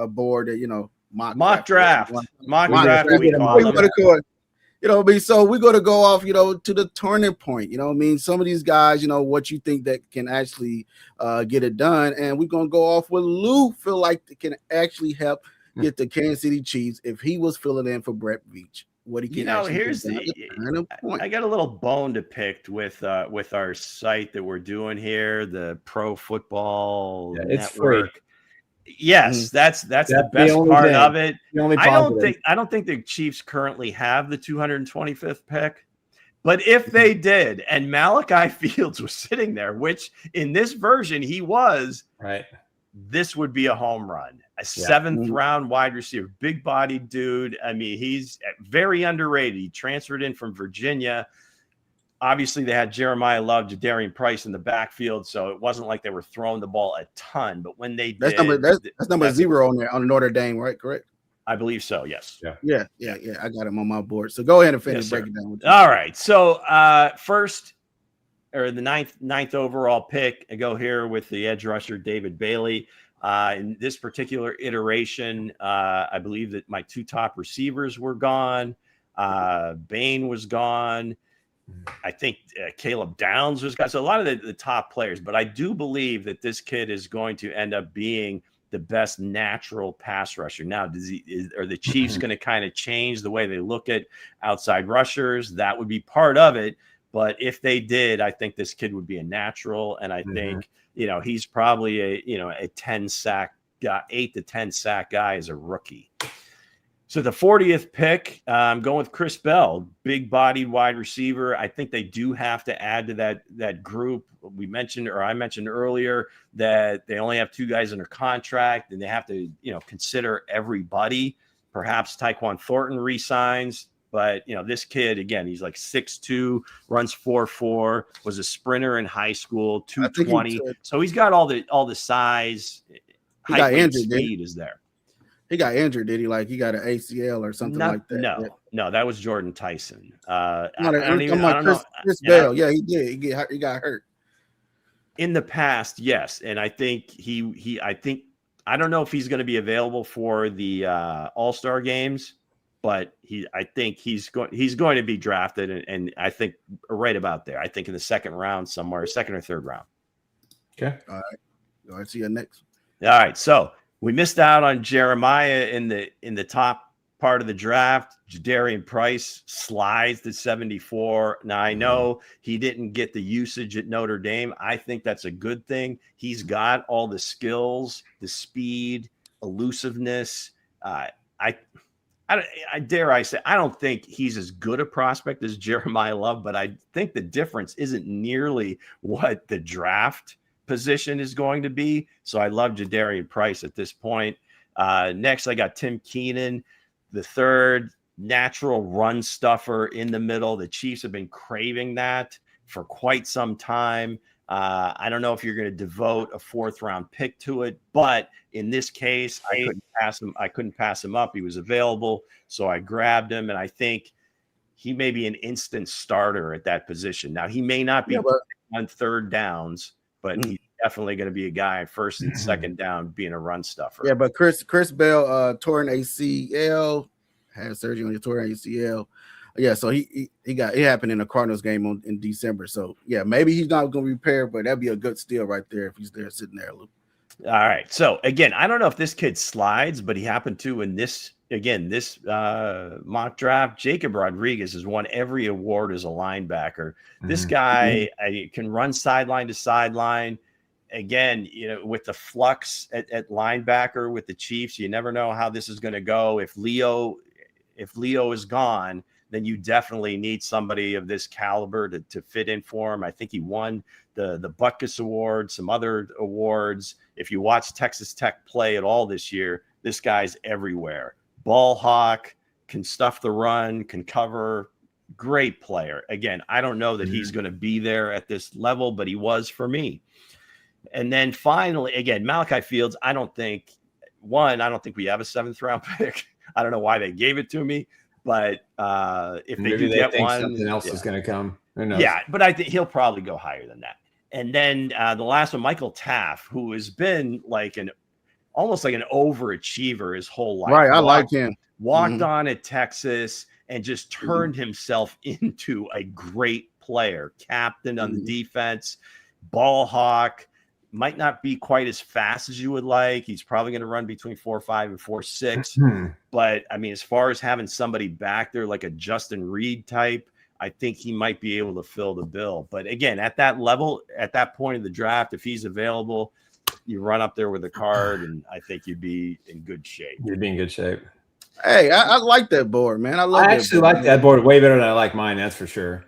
board that, mock draft. Mock draft. We call them. You know what I mean? So we're going to go off, to the turning point. You know what I mean? Some of these guys, what you think that can actually get it done. And we're going to go off what Lou feel like it can actually help get the Kansas City Chiefs if he was filling in for Brett Veach. What he can here's I got a little bone to pick with our site that we're doing here, the Pro Football Network. It's free. Yes, that's the best part of it. I don't think the Chiefs currently have the 225th pick, but if they did, and Malachi Fields was sitting there, which in this version he was, right, this would be a home run. A seventh round wide receiver, big bodied dude. I mean, he's very underrated. He transferred in from Virginia. Obviously, they had Jeremiah Love, Jadarian Price in the backfield, so it wasn't like they were throwing the ball a ton. But when they that's number 0 on there on Notre Dame, right? Correct. I believe so. Yes. Yeah. I got him on my board. So go ahead and finish breaking down. With all right. So first, or the ninth overall pick, I go here with the edge rusher David Bailey. In this particular iteration, I believe that my 2 top receivers were gone. Bain was gone. I think Caleb Downs was gone. So a lot of the top players, but I do believe that this kid is going to end up being the best natural pass rusher. Now, are the Chiefs going to kind of change the way they look at outside rushers? That would be part of it. But if they did, I think this kid would be a natural. And I think, he's probably a 10 sack guy, 8 to 10 sack guy as a rookie. So the 40th pick, I'm going with Chris Bell, big bodied wide receiver. I think they do have to add to that group. I mentioned earlier that they only have 2 guys under contract and they have to, consider everybody. Perhaps Tyquan Thornton resigns. But, this kid, again, he's like 6'2", runs 4.4, was a sprinter in high school, 220. So he's got all the size. He got injured. Speed is there. He got injured, did he? Like he got an ACL or something like that? No, that was Jordan Tyson. Chris Bell. Yeah, he did. He got hurt. In the past, yes. And I think I don't know if he's going to be available for the All-Star games. But I think he's going to be drafted, and I think right about there. I think in the second round somewhere, second or third round. Okay. All right. Go ahead, see you next. All right. So we missed out on Jeremiah in the top part of the draft. Jadarian Price slides to 74. Now I know he didn't get the usage at Notre Dame. I think that's a good thing. He's got all the skills, the speed, elusiveness. I dare I say, I don't think he's as good a prospect as Jeremiah Love, but I think the difference isn't nearly what the draft position is going to be. So I love Jadarian Price at this point. Next, I got Tim Keenan, the third natural run stuffer in the middle. The Chiefs have been craving that for quite some time. I don't know if you're going to devote a 4th round pick to it, but in this case, I couldn't pass him up. He was available, so I grabbed him, and I think he may be an instant starter at that position. Now, he may not be on third downs, but he's definitely going to be a guy first and second down being a run stuffer. Yeah, but Chris Bell tore an ACL, had surgery on his torn ACL. Yeah, so it happened in the Cardinals game in December. So yeah, maybe he's not going to repair, but that'd be a good steal right there if he's there sitting there. Luke. All right. So again, I don't know if this kid slides, but he happened to in this mock draft. Jacob Rodriguez has won every award as a linebacker. This guy can run sideline to sideline. Again, with the flux at linebacker with the Chiefs, you never know how this is going to go. If Leo is gone, then you definitely need somebody of this caliber to fit in for him. I think he won the Butkus Award, some other awards. If you watch Texas Tech play at all this year, this guy's everywhere. Ball hawk, can stuff the run, can cover. Great player. Again, I don't know that he's going to be there at this level, but he was for me. And then finally, again, Malachi Fields, I don't think we have a 7th round pick. I don't know why they gave it to me, but if they do get one, something else is going to come. Who knows? Yeah, but I think he'll probably go higher than that. And then the last one, Michael Taft, who has been almost like an overachiever his whole life. Right, I like him. Walked on at Texas and just turned himself into a great player. Captain on the defense, ball hawk. Might not be quite as fast as you would like. He's probably going to run between 4.5 and 4.6. But I mean, as far as having somebody back there like a Justin Reed type, I think he might be able to fill the bill. But again, at that level, at that point of the draft, if he's available, you run up there with a card, and I think you'd be in good shape. You'd be in good shape. Hey, I like that board, man. I actually like that board way better than I like mine. That's for sure.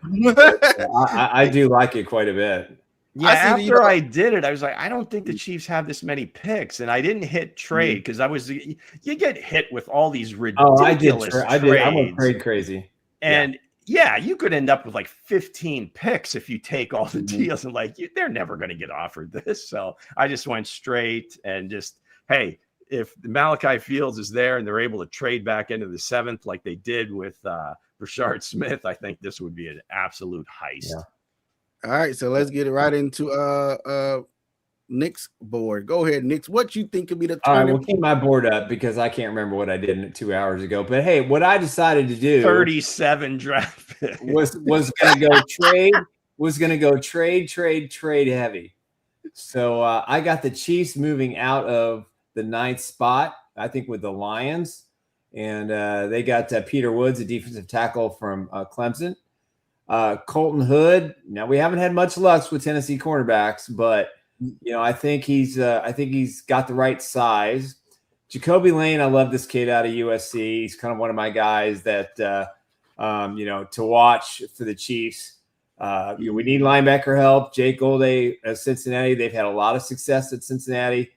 I do like it quite a bit. Yeah, after I did it, I was like, I don't think the Chiefs have this many picks, and I didn't hit trade because you get hit with all these ridiculous. I did. I went trade crazy, and yeah, you could end up with like 15 picks if you take all the deals, and they're never going to get offered this. So I just went straight and hey, if Malachi Fields is there and they're able to trade back into the 7th like they did with Rashard Smith, I think this would be an absolute heist. Yeah. All right, so let's get it right into Nick's board. Go ahead, Nick. What you think could be the all right? We'll keep my board up because I can't remember what I did 2 hours ago. But hey, what I decided to do 37 draft picks. was going to go trade. Was going to go trade heavy. So I got the Chiefs moving out of the 9th spot, I think, with the Lions, and they got Peter Woods, a defensive tackle from Clemson. Colton Hood. Now we haven't had much luck with Tennessee cornerbacks, but I think he's got the right size. Jacoby Lane, I love this kid out of USC. He's kind of one of my guys that to watch for the Chiefs. We need linebacker help. Jake Golday at Cincinnati. They've had a lot of success at Cincinnati.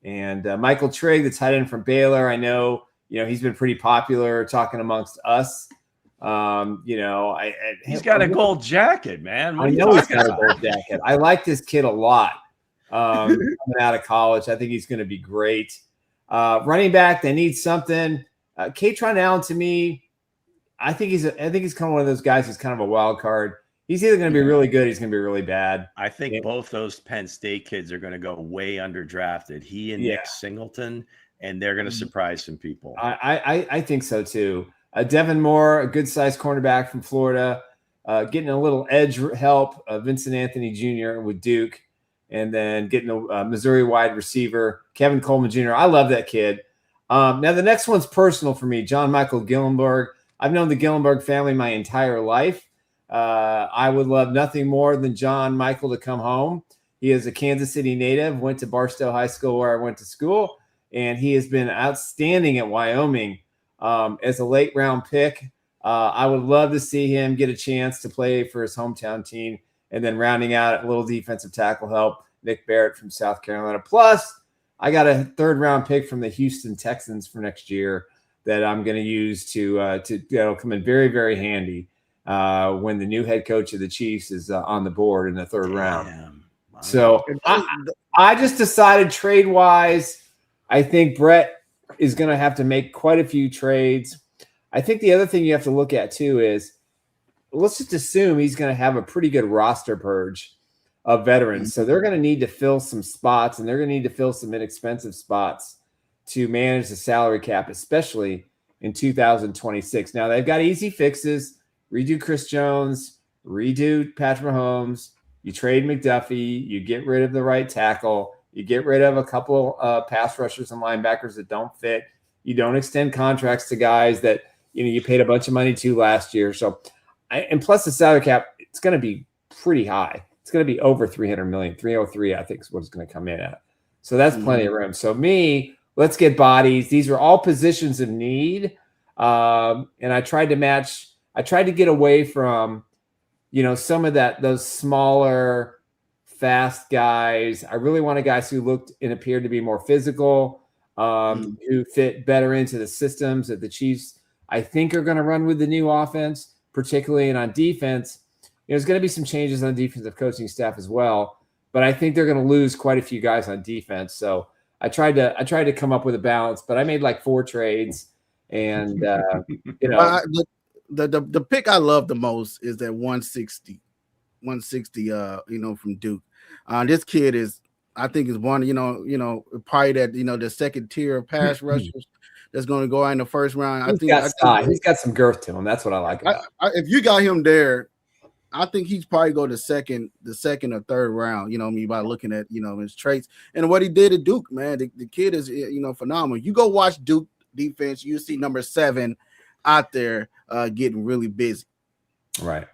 And Michael Trigg, the tight end from Baylor. I know, he's been pretty popular talking amongst us. He's got a gold jacket, man. I know he's got a gold jacket. I like this kid a lot. Coming out of college, I think he's going to be great. Running back, they need something. Katron Allen, to me, I think he's kind of one of those guys who's kind of a wild card. He's either going to be really good, he's going to be really bad. I think both those Penn State kids are going to go way underdrafted. He and Nick Singleton, and they're going to surprise some people. I think so too. Devin Moore, a good-sized cornerback from Florida, getting a little edge help. Vincent Anthony Jr. with Duke, and then getting a Missouri wide receiver, Kevin Coleman Jr. I love that kid. Now, the next one's personal for me, John Michael Gillenberg. I've known the Gillenberg family my entire life. I would love nothing more than John Michael to come home. He is a Kansas City native, went to Barstow High School where I went to school, and he has been outstanding at Wyoming. As a late round pick, I would love to see him get a chance to play for his hometown team. And then rounding out a little defensive tackle help, Nick Barrett from South Carolina. Plus, I got a 3rd round pick from the Houston Texans for next year that I'm going to use to come in very, very handy when the new head coach of the Chiefs is on the board in the 3rd round. Wow. So I just decided trade wise, I think Brett is going to have to make quite a few trades. I think the other thing you have to look at too is, let's just assume he's going to have a pretty good roster purge of veterans. So they're going to need to fill some spots, and they're going to need to fill some inexpensive spots to manage the salary cap, especially in 2026. Now they've got easy fixes: redo Chris Jones, redo Patrick Mahomes, you trade McDuffie, you get rid of the right tackle, You get rid of a couple pass rushers and linebackers that don't fit. You don't extend contracts to guys that you paid a bunch of money to last year. So, and plus the salary cap, it's going to be pretty high. It's going to be over 300 million. 303, I think, is what it's going to come in at. So that's plenty of room. So let's get bodies. These are all positions of need. And I tried to get away from, some of those smaller, fast guys. I really wanted guys who looked and appeared to be more physical, who fit better into the systems that the Chiefs, I think, are going to run with the new offense, particularly and on defense. There's going to be some changes on the defensive coaching staff as well, but I think they're going to lose quite a few guys on defense. So I tried to come up with a balance, but I made like 4 trades, and the pick I love the most is that 160, from Duke. This kid is, I think, is one, probably that, the second tier of pass rushers that's going to go out in the first round. He's got some girth to him. That's what I like about him. If you got him there, I think he's probably go the second or third round, by looking at, his traits and what he did at Duke, man. The kid is, phenomenal. You go watch Duke defense, you see number 7 out there getting really busy. Right.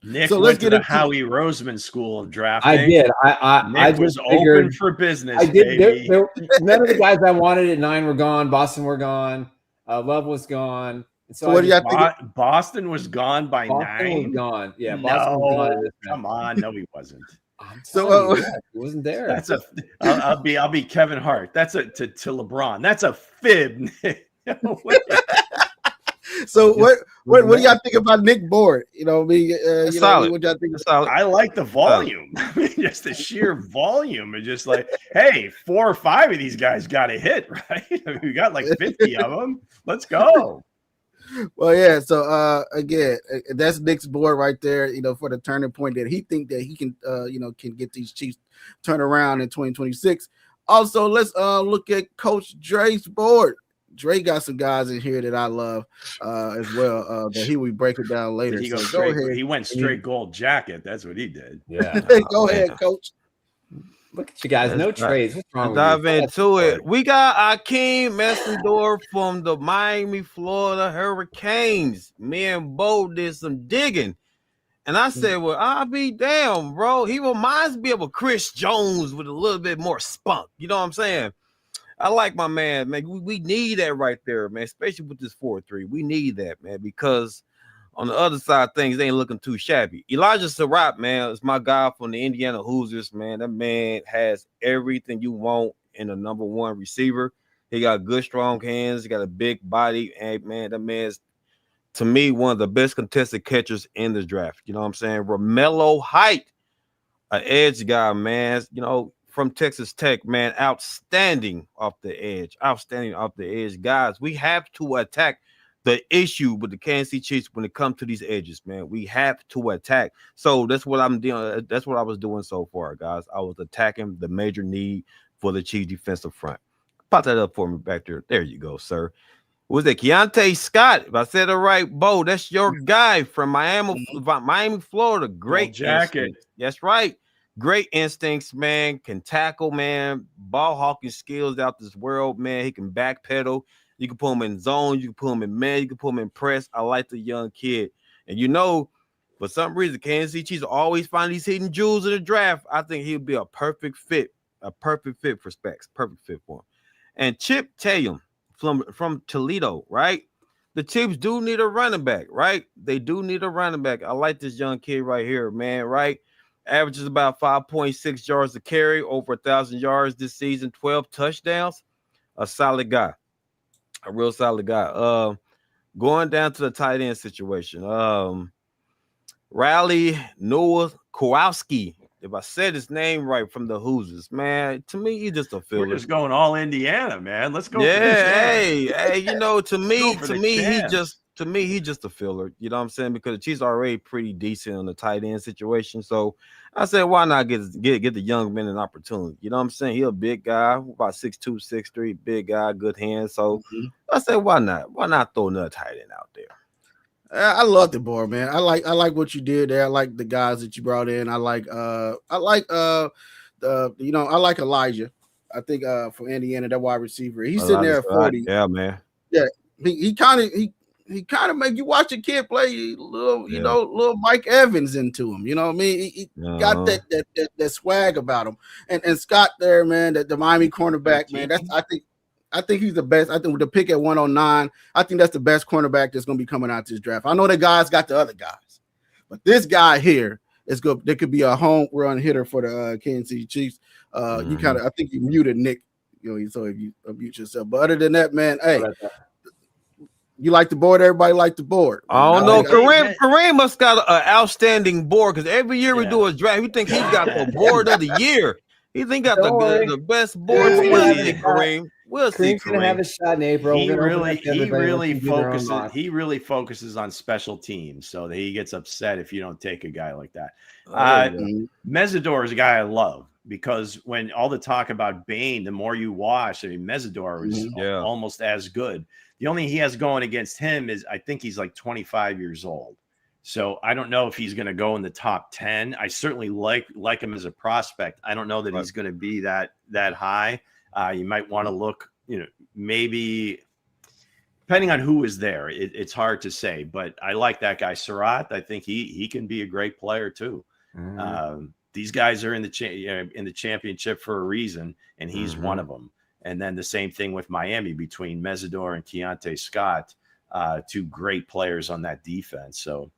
Nick went to the Howie Roseman School of Drafting. I did. I was open for business. I did. None of the guys I wanted at 9 were gone. Boston were gone. Love was gone. So what do you think? Boston was gone by 9. Boston was gone. Yeah, Boston was gone. Come on, no, he wasn't. So he wasn't there. That's I'll be Kevin Hart. That's to LeBron. That's a fib. So what do y'all think about Nick Board? Solid. What y'all think? I like the volume. I mean, just the sheer volume. And just like, hey, 4 or 5 of these guys got a hit, right? I mean, we got like 50 of them. Let's go. Well, yeah. So again, that's Nick's board right there. For the turning point that he think that he can, can get these Chiefs turn around in 2026. Also, let's look at Coach Dre's board. Dre got some guys in here that I love as well. That he will break it down later. He went straight gold jacket. That's what he did. Yeah. Go ahead, Coach. Look at you guys. No trades. What's wrong with dive into it. We got Akeem Messendorf from the Miami, Florida Hurricanes. Me and Bo did some digging. And I said, well, I'll be damn, bro. He reminds me of a Chris Jones with a little bit more spunk. You know what I'm saying? I like my man. We need that right there, man, especially with this 4-3. We need that, man, because on the other side, things ain't looking too shabby. Elijah Surratt, man, is my guy from the Indiana Hoosiers, man. That man has everything you want in a number 1 receiver. He got good, strong hands. He got a big body. And, man, that man's, to me, one of the best contested catchers in this draft. You know what I'm saying? Romello Height, an edge guy, man. From Texas Tech, man, outstanding off the edge. Guys, we have to attack the issue with the Kansas City Chiefs when it comes to these edges, man. We have to attack. So that's what I'm doing. That's what I was doing so far, guys. I was attacking the major need for the Chiefs defensive front. Pop that up for me back there. There you go, sir. Was it Keontae Scott? If I said it right, Bo, that's your guy from Miami, Florida. Great jacket. That's right. Great instincts, man. Can tackle, man. Ball hawking skills out this world, man. He can backpedal. You can put him in zone. You can put him in man. You can put him in press. I like the young kid. And for some reason, Kansas City Chiefs always find these hidden jewels in the draft. I think he'll be a perfect fit for Specs. Perfect fit for him. And Chip Tatum from Toledo, right? The Chiefs do need a running back, right? They do need a running back. I like this young kid right here, man, right? Averages about 5.6 yards a carry, over 1,000 yards this season, 12 touchdowns. A solid guy. A real solid guy. Going down to the tight end situation. Riley Noah Kowalski. If I said his name right, from the Hoosiers, man, to me, he's just a filler. We're just going all Indiana, man. Let's go. Yeah, hey, to me, he's just a filler. You know what I'm saying? Because the Chiefs are already pretty decent on the tight end situation. So I said, why not get the young man an opportunity? You know what I'm saying? He's a big guy, about 6'2", 6'3", big guy, good hands. So I said, why not? Why not throw another tight end out there? I love the board, man. I like what you did there. I like the guys that you brought in. I like the I like Elijah. I think for Indiana, that wide receiver, he's sitting there at 40. Yeah, man. Yeah, he kind of make you watch a kid play little Mike Evans into him. You know what I mean? He got that swag about him. And Scott there, man, the Miami cornerback, man. I think he's the best. I think with the pick at 109, I think that's the best cornerback that's going to be coming out this draft. I know the guys got the other guys, but this guy here is good. There could be a home run hitter for the Kansas City Chiefs. I think you muted Nick, so if you mute yourself. But other than that, man, hey, you like the board? Everybody like the board. I don't know. Kareem must got an outstanding board because every year we do a draft, we think he got the board of the year. He think got the best board. We'll see, Kareem. We'll see. Kareem's gonna have a shot in April. He really focuses on special teams, so that he gets upset if you don't take a guy like that. Mesidor is a guy I love because when all the talk about Bane, the more you watch, I mean, Mesidor is almost as good. The only thing he has going against him is I think he's like 25 years old. So I don't know if he's going to go in the top 10. I certainly like him as a prospect. I don't know that he's going to be that high. You might want to look, maybe depending on who is there. It's hard to say, but I like that guy Surratt. I think he can be a great player too. These guys are in the championship for a reason, and he's one of them. And then the same thing with Miami between Mesidor and Keontae Scott, two great players on that defense. So,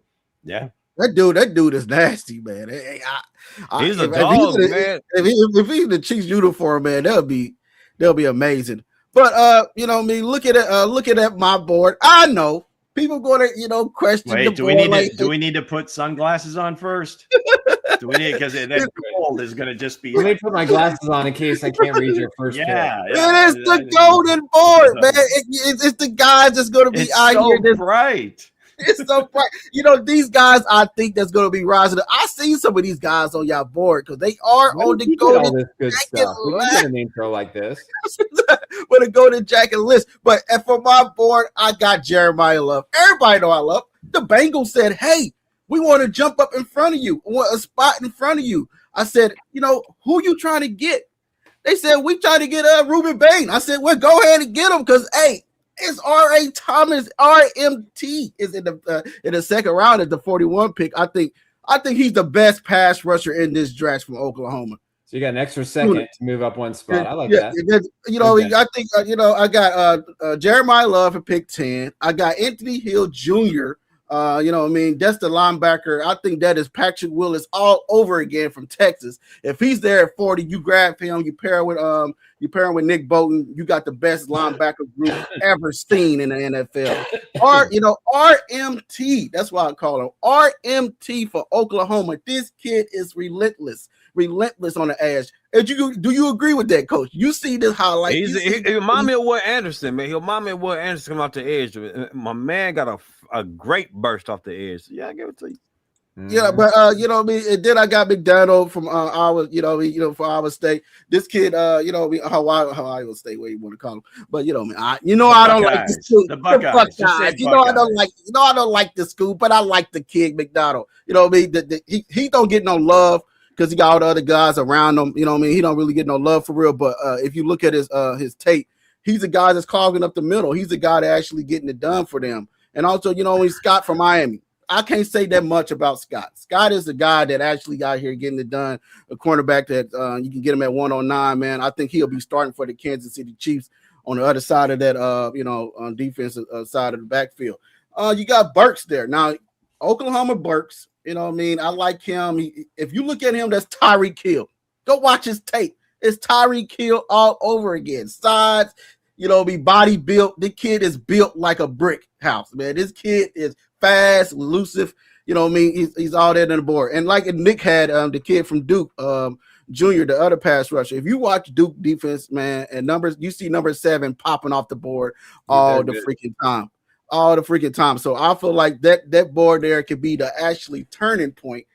yeah. That dude is nasty, man. He's a dog, man. If he's in the Chiefs uniform, man, that'll be amazing. But looking at my board, I know people going to question. Wait, do we need to put sunglasses on first? Do we need, because that gold is going to just be. Let me put my glasses on in case I can't read your first. It is the golden board, man. It's the guys that's going to be out so here. That's bright. It's so bright. These guys, I think that's going to be rising. I see some of these guys on y'all board because they are on the golden jacket. We don't get an intro like this. With a golden jacket list. But for my board, I got Jeremiah Love. Everybody know I love. The Bengals said, "Hey, we want to jump up in front of you. We want a spot in front of you." I said, who you trying to get? They said, we trying to get Ruben Bain. I said, well, go ahead and get him because, hey, it's R.A. Thomas. RMT is in the second round at the 41 pick. I think he's the best pass rusher in this draft from Oklahoma. So you got an extra second to move up one spot. I like that. I think I got Jeremiah Love at pick 10. I got Anthony Hill Jr. That's the linebacker. I think that is Patrick Willis all over again from Texas. If he's there at 40, you grab him, you pair him with Nick Bolton, you got the best linebacker group ever seen in the NFL. RMT, that's why I call him RMT for Oklahoma. This kid is relentless on the edge. Do you agree with that, Coach? You see this highlight. He remind me of Will Anderson, man. He remind me of Will Anderson come off the edge. My man got a great burst off the edge. Yeah, I give it to you. Yeah, but and then I got McDonald from for Iowa State. This kid, Ohio State, what you want to call him. But I don't like the school. The Buckeyes. I don't like the school, but I like the kid McDonald. He don't get no love because he got all the other guys around him. He don't really get no love for real. But if you look at his tape, he's a guy that's clogging up the middle. He's a guy that actually getting it done for them. And also, he's Scott from Miami. I can't say that much about Scott. Scott is the guy that actually got here getting it done. A cornerback that you can get him at 109, man. I think he'll be starting for the Kansas City Chiefs on the other side of that, on defensive side of the backfield. You got Burks there. Now, Oklahoma Burks, I like him. If you look at him, that's Tyreek Hill. Go watch his tape. It's Tyreek Hill all over again. Sides, be body built. The kid is built like a brick house, man. This kid is fast, elusive. He's all that on the board. And like Nick had the kid from Duke, Junior, the other pass rusher. If you watch Duke defense, man, and numbers, you see number 7 popping off the board all the freaking time. So I feel like that board there could be the actually turning point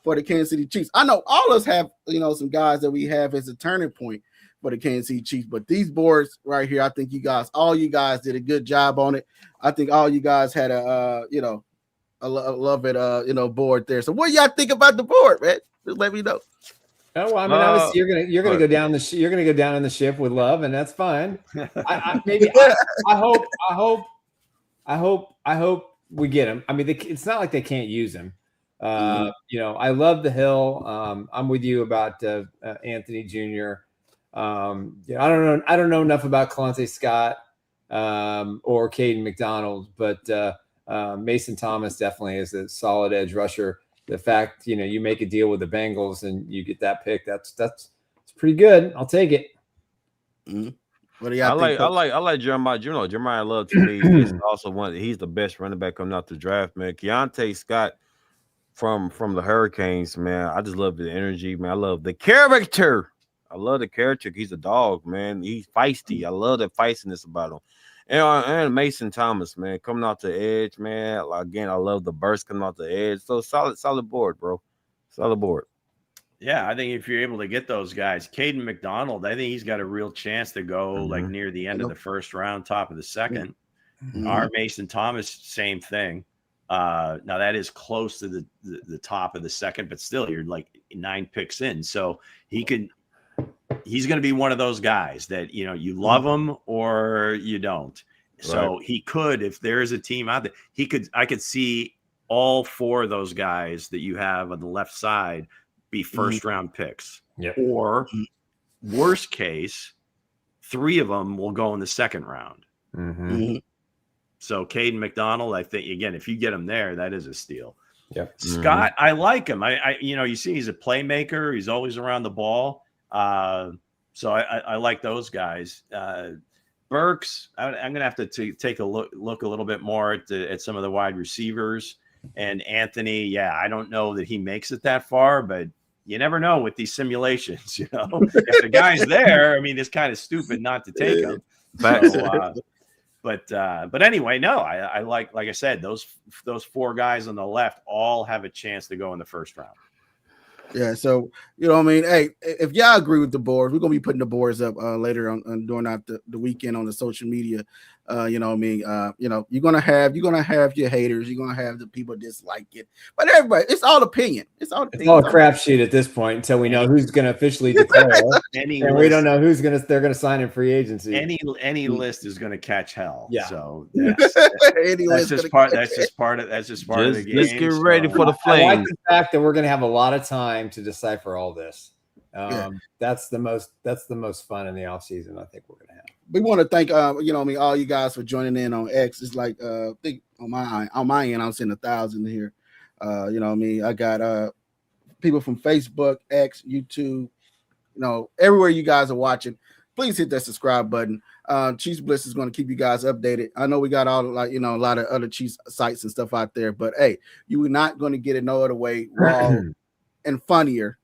for the Kansas City Chiefs. I know all of us have, some guys that we have as a turning point for the Kansas City Chiefs, but these boards right here, I think all you guys did a good job on it. I think all you guys had a love it, board there. So what y'all think about the board, man? Just let me know. Oh, well, I mean, obviously you're gonna go down you're gonna go down in the ship with love, and that's fine. I hope we get him. I mean, it's not like they can't use him. You know, I love the hill. I'm with you about Anthony Jr. Yeah, I don't know enough about Kalante Scott or Caden McDonald, but Mason Thomas definitely is a solid edge rusher. The fact, you know, you make a deal with the Bengals and you get that pick, that's pretty good. I'll take it. Mm-hmm. What do y'all think? I like Jeremiah. You know, Jeremiah Love to me is also he's the best running back coming out the draft, man. Keontae Scott from the Hurricanes, man. I just love the energy, man. I love the character. I love the character. He's a dog, man. He's feisty. I love the feistiness about him. And Mason Thomas, man, coming out the edge, man. Again, I love the burst coming out the edge. So solid board, bro. Solid board. Yeah, I think if you're able to get those guys, Caden McDonald, I think he's got a real chance to go like near the end of the first round, top of the second. Our Mason Thomas, same thing. Now that is close to the top of the second, but still you're like 9 picks in. So he's going to be one of those guys that, you know, you love him or you don't. So he could, if there is a team out there, I could see all 4 of those guys that you have on the left side be first round picks. Or worst case, 3 of them will go in the second round. So Caden McDonald, I think, again, if you get him there, that is a steal. Scott, I like him. You know, you see he's a playmaker. He's always around the ball. So I like those guys. Burks, I'm going to have to take a look a little bit more at some of the wide receivers. And Anthony, yeah, I don't know that he makes it that far, but you never know with these simulations, you know. If the guy's there, I mean, it's kind of stupid not to take him. But anyway, no, I like I said, those 4 guys on the left all have a chance to go in the first round. Yeah, so you know what I mean. Hey, if y'all agree with the boards, we're gonna be putting the boards up later on during the weekend on the social media. You know what I mean. You know, you're gonna have your haters, you're gonna have the people dislike it, but everybody, it's all opinion. It's all a crapshoot at this point until we know who's gonna officially declare, and we don't know they're gonna sign in free agency. Any list is gonna catch hell. Yeah. So that's just part of the game. Let's get ready for the flames. I like the fact that we're gonna have a lot of time to decipher all this. That's the most fun in the off season I think we're gonna have. We want to thank you know, I mean, all you guys for joining in on X. It's like I think on my end, I'm seeing 1,000 here. You know what I mean? I got people from Facebook, X, YouTube, you know, everywhere you guys are watching. Please hit that subscribe button. Chiefs Blitz is going to keep you guys updated. I know we got all like, you know, a lot of other Chiefs sites and stuff out there, but hey, you are not going to get it no other way raw and funnier.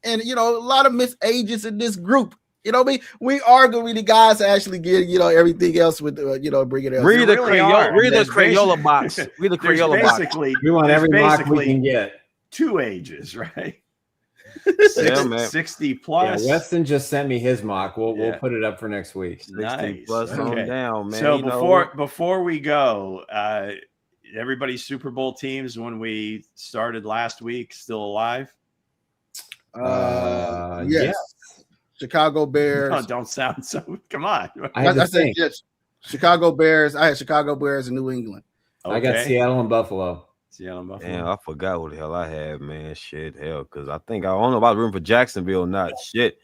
And you know, a lot of misages in this group. You know what I mean? We are going to be the guys to actually get, you know, everything else with, you know, bring it else. Read the Crayola box. Read the Crayola box. We want every box we can get. 2 ages, right? 60 plus. Yeah, Weston just sent me his mock. We'll put it up for next week. 60 plus on down, man. So before we go, everybody's Super Bowl teams when we started last week still alive? Yes. Chicago Bears. No, don't sound so. Come on. I said yes. Chicago Bears. I had Chicago Bears in New England. Okay. I got Seattle and Buffalo. Damn, I forgot what the hell I had, man. Shit, hell, because I don't know about room for Jacksonville or not. Shit.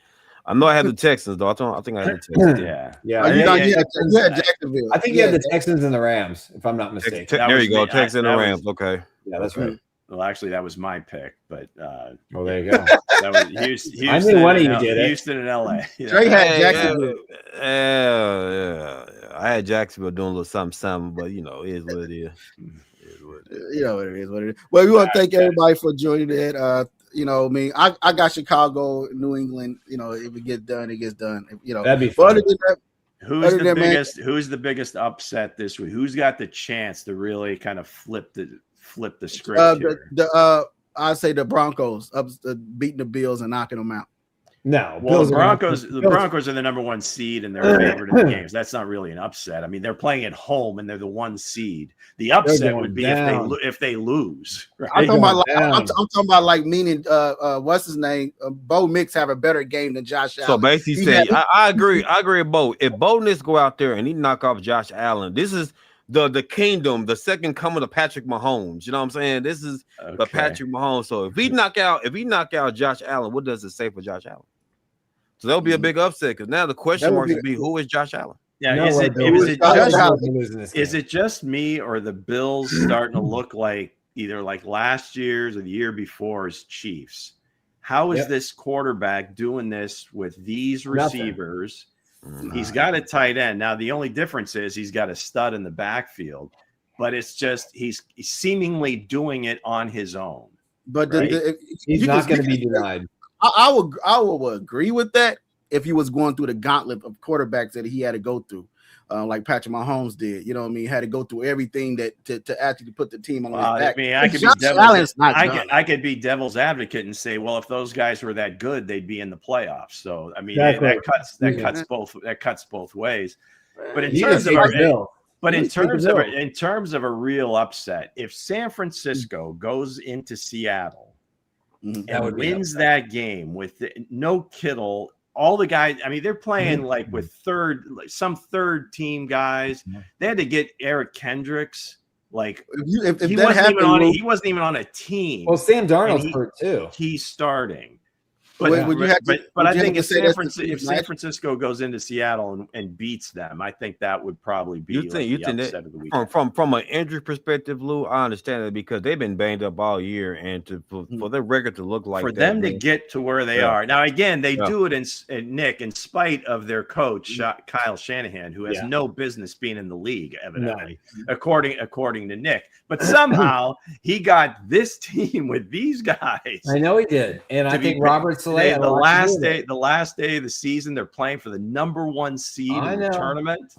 I know I had the Texans, though. I think I had the Texans. Yeah. You had Jacksonville. I think you had the Texans and the Rams, if I'm not mistaken. There you go. Texans and the Rams. Okay. Yeah, that's right. Well, actually, that was my pick, but well, there you go. That was Houston. I knew one of you did it. Houston and LA. Trey had Jacksonville. Yeah. I had Jacksonville doing a little something, but you know, it is what it is. You know what it is. Well, we want to thank everybody for joining it. You know, I mean, I got Chicago, New England. You know, if it gets done, it gets done. You know, that'd be fun. Who's the biggest upset this week? Who's got the chance to really kind of flip the script here? I say the Broncos beating the Bills and knocking them out. No, well, the Broncos are the number 1 seed and they're favored in the games. That's not really an upset. I mean, they're playing at home and they're the 1 seed. The upset would be if they lose. Right? I'm talking about like meaning what's his name? Bo Mix have a better game than Josh Allen. So basically, I agree with Bo. If Bo Nix go out there and he knock off Josh Allen, this is the kingdom, the second coming of Patrick Mahomes. You know what I'm saying? This is the Patrick Mahomes. So if he knock out Josh Allen, what does it say for Josh Allen? So that'll be a big upset because now the question mark would be who is Josh Allen? Yeah, is it just me or the Bills starting to look like either like last year's or the year before's Chiefs? How is this quarterback doing this with these receivers? He's got a tight end. Now, the only difference is he's got a stud in the backfield, but it's just he's seemingly doing it on his own. But he's not going to be denied. I would agree with that if he was going through the gauntlet of quarterbacks that he had to go through, like Patrick Mahomes did. You know what I mean? He had to go through everything to actually put the team on his back. I mean, I could be devil's advocate and say, well, if those guys were that good, they'd be in the playoffs. So I mean, that cuts both ways. But in terms of a real upset, if San Francisco goes into Seattle and wins that game with no Kittle, all the guys, I mean, they're playing like with some third team guys. They had to get Eric Kendricks. Like he wasn't even on a team. Well, Sam Darnold's hurt too. He's starting. But I think if San Francisco goes into Seattle and beats them, I think that would probably be the upset of the weekend. From an injury perspective, Lou, I understand it because they've been banged up all year, and for their record to look like for them to get to where they are now. Again, they do it in spite of their coach Kyle Shanahan, who has no business being in the league, evidently, according to Nick. But somehow he got this team with these guys. I know he did, and I think Robert. The last day of the season, they're playing for the number 1 seed in the tournament.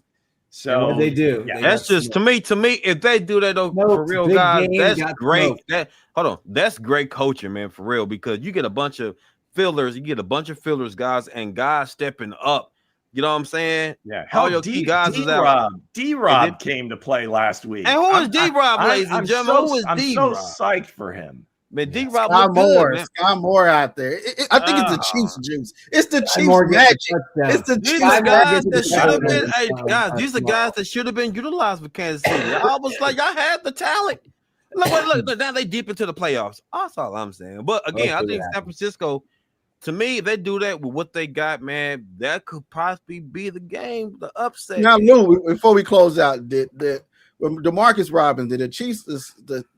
So they do. Yeah, that's just to me. If they do that for real, guys, that's great. That's great coaching, man, for real. Because you get a bunch of fillers, guys, and guys stepping up. You know what I'm saying? Yeah. All your key guys is out. D-Rob came to play last week. And who is D-Rob, ladies and gentlemen? Who is D-Rob? I'm so psyched for him. Man, D-Rob Sky Moore out there. I think it's the Chiefs juice. It's the Chiefs magic. It's the Chiefs guys that should have been. Hey, guys, these are guys that should have been utilized for Kansas City. I was like, y'all had the talent. Look, now they deep into the playoffs. That's all I'm saying. But again, I think San Francisco, to me, if they do that with what they got, man, that could possibly be the game, the upset. Now, Lou, before we close out, DeMarcus Robinson, did the Chiefs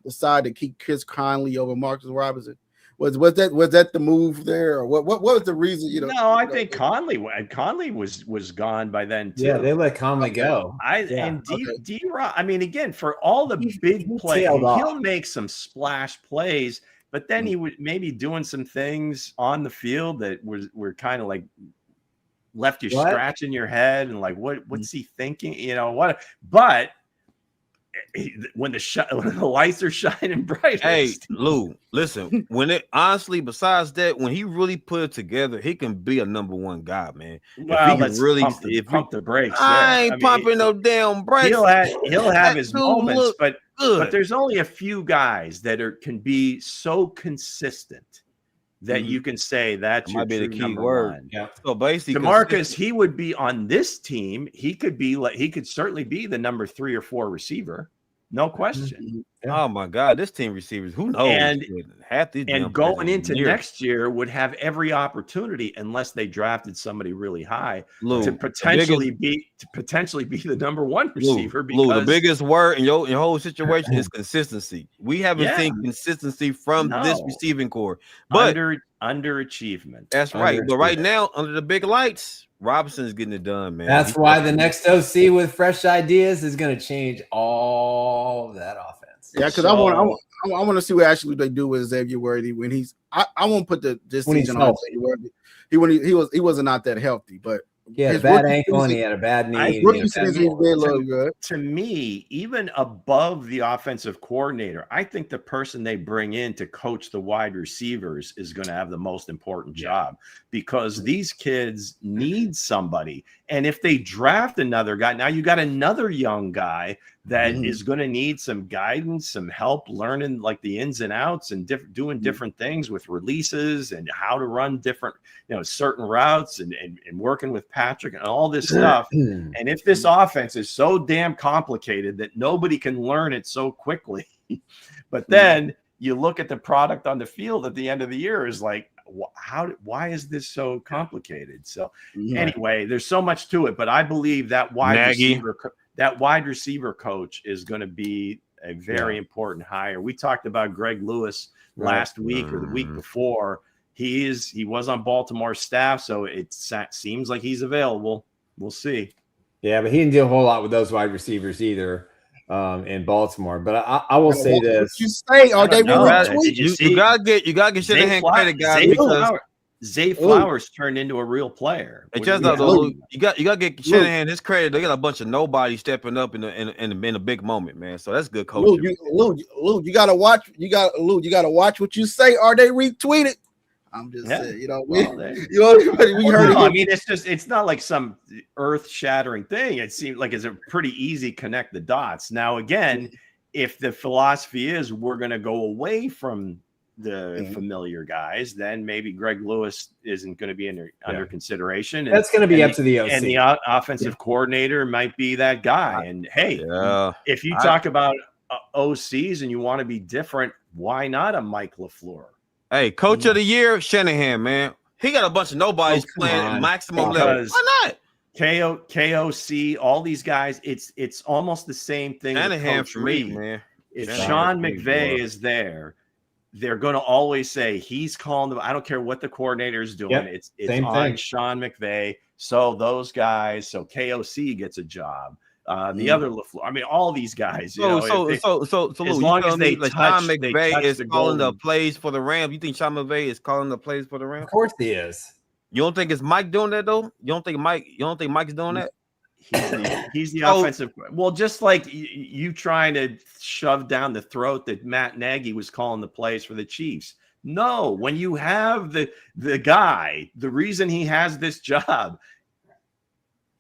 decide to keep Chris Conley over Marcus Robinson? Was that the move there, or what was the reason? No, I think Conley was gone by then too. Yeah, they let Conley go. D-Rob, I mean, again, for all the big plays, he'll make some splash plays, but then he would maybe doing some things on the field that were kind of like left you scratching your head and like, what's he thinking? But when the lights are shining bright. Hey, Lou, listen, besides that, when he really put it together, he can be a number 1 guy, man. Well, let's pump the brakes. I ain't pumping no damn brakes. He'll have his moments, but there's only a few guys that can be so consistent that you can say that's might be the key word. 1. Yeah. So basically, DeMarcus, he would be on this team. He could certainly be the number 3 or 4 receiver, no question. Oh my God, this team receivers, who knows? And going into next year would have every opportunity, unless they drafted somebody really high, to potentially be the number 1 receiver. The biggest word in your whole situation is consistency. We haven't seen consistency from this receiving core, but underachievement. That's right. But right now, under the big lights, Robinson is getting it done, man. That's why the next OC with fresh ideas is going to change all of that offense. Yeah, because I want to see what actually they do with Xavier Worthy when I won't put this season on Xavier Worthy. He was not that healthy, but He had a bad ankle and he had a bad knee. To me, even above the offensive coordinator, I think the person they bring in to coach the wide receivers is going to have the most important job, because these kids need somebody. And if they draft another guy, now you got another young guy that is going to need some guidance, some help learning like the ins and outs and doing different things with releases and how to run different, certain routes and working with Patrick and all this stuff. And if this offense is so damn complicated that nobody can learn it so quickly, but then you look at the product on the field at the end of the year is like, why is this so complicated? So anyway, there's so much to it, but I believe that wide receiver coach is going to be a very important hire. We talked about Greg Lewis last week or the week before. He was on Baltimore's staff, so it seems like he's available. We'll see. Yeah, but he didn't do a whole lot with those wide receivers either in Baltimore. But I will say this: you say, are they you gotta get Shanahan credit, guys. Because Zay Flowers turned into a real player. You gotta get Shanahan his credit. They got a bunch of nobody stepping up in a big moment, man. So that's good coaching. Lou, you gotta watch. You gotta watch what you say. Are they retweeted? I'm just saying, we heard it. I mean, it's not like some earth-shattering thing. It seems like it's a pretty easy connect the dots. Now, again, if the philosophy is we're going to go away from the familiar guys, then maybe Greg Lewis isn't going to be under consideration. And, that's going to be up to the OC. And the offensive coordinator might be that guy. And hey, if you talk about OCs and you want to be different, why not a Mike LaFleur? Hey, coach of the year, Shanahan, man. He got a bunch of nobodies playing at maximum level. Why not? KOC, all these guys, it's almost the same thing. Shanahan for me, man. If Sean McVay is there, they're going to always say he's calling them. I don't care what the coordinator is doing. It's on Sean McVay. So those guys, so KOC gets a job. The other LaFleur, I mean, all these guys. So as long as they touch, Sean McVay is calling the plays for the Rams. You think Sean McVay is calling the plays for the Rams? Of course he is. You don't think it's Mike doing that though? You don't think Mike's doing that? He's the offensive. Well, just like you trying to shove down the throat that Matt Nagy was calling the plays for the Chiefs. No, when you have the guy, the reason he has this job.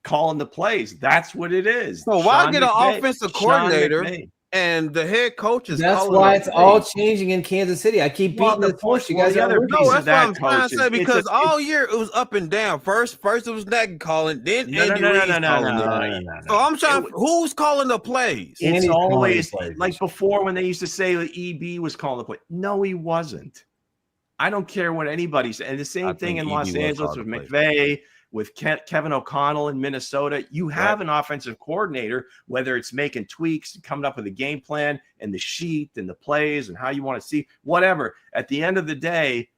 Calling the plays, that's what it is. So why get an offensive coordinator and the head coach is? That's why it's all changing in Kansas City. I keep beating the horse. You guys that's what I'm trying to say, because all year it was up and down. First it was Nagy calling, then Andy Reid's calling. So I'm trying. Who's calling the plays? It's always like before when they used to say that EB was calling the play. No, he wasn't. I don't care what anybody says. And the same thing in Los Angeles with McVay. With Kevin O'Connell in Minnesota, you have an offensive coordinator, whether it's making tweaks, coming up with a game plan and the sheet and the plays and how you want to see, whatever. At the end of the day,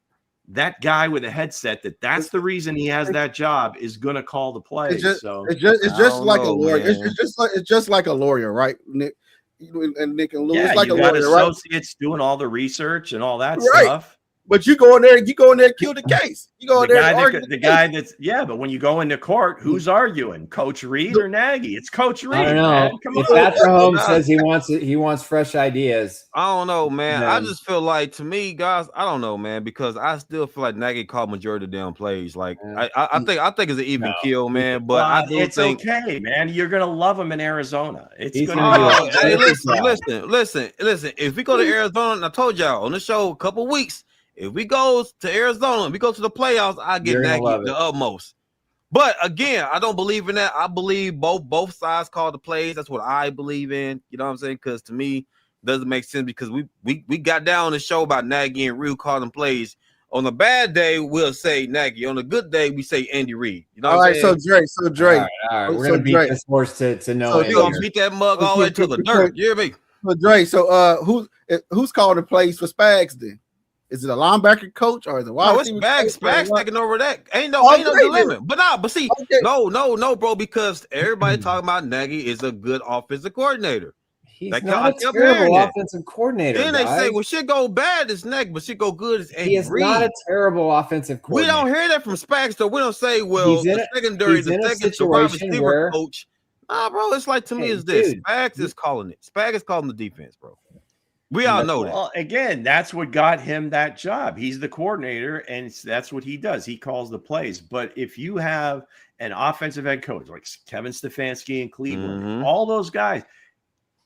that guy with a headset, that's the reason he has that job, is going to call the plays. It's just like a lawyer. It's just like a lawyer, right, Nick? And Nick and Lou, it's like a lawyer, associates doing all the research and all that stuff. But you go in there and kill the case. You go in there and argue the guy that's but when you go into court, who's arguing? Coach Reed or Nagy? It's Coach Reed. I don't know. If Patrick Holmes says he wants fresh ideas. I don't know, man. I just feel like, to me, guys, I don't know, man, because I still feel like Nagy called majority of the damn plays. Like I think it's an even kill, man. But I do think okay, man. You're gonna love him in Arizona. It's gonna be hey, listen. If we go to Arizona, and I told y'all on the show a couple weeks. If we go to Arizona, we go to the playoffs, I get Nagy the utmost. But again, I don't believe in that. I believe both sides call the plays. That's what I believe in. You know what I'm saying? Because to me, it doesn't make sense, because we got down on the show about Nagy and Reed calling plays. On a bad day, we'll say Nagy. On a good day, we say Andy Reid. You know what I'm saying? So Dre. All right. We're going to beat this horse to no end. You're going to beat that mug all the way to the dirt. You hear me? So Dre, who's calling the plays for Spags then? Is it a linebacker coach or is it wide receiver? It's Spags taking over that. Ain't no limit. No, bro, because everybody talking about Nagy is a good offensive coordinator. He's not a terrible offensive coordinator. Then they say, well, shit go bad, it's neck, but shit go good, it's Andy Reid. He is not a terrible offensive coordinator. We don't hear that from Spags, so we don't say, well, the receiver coach. Nah, bro, it's like, to me, it's this. Spags is calling it. Spags is calling the defense, bro. We all know that. Well, again, that's what got him that job. He's the coordinator, and that's what he does. He calls the plays. But if you have an offensive head coach like Kevin Stefanski in Cleveland, all those guys,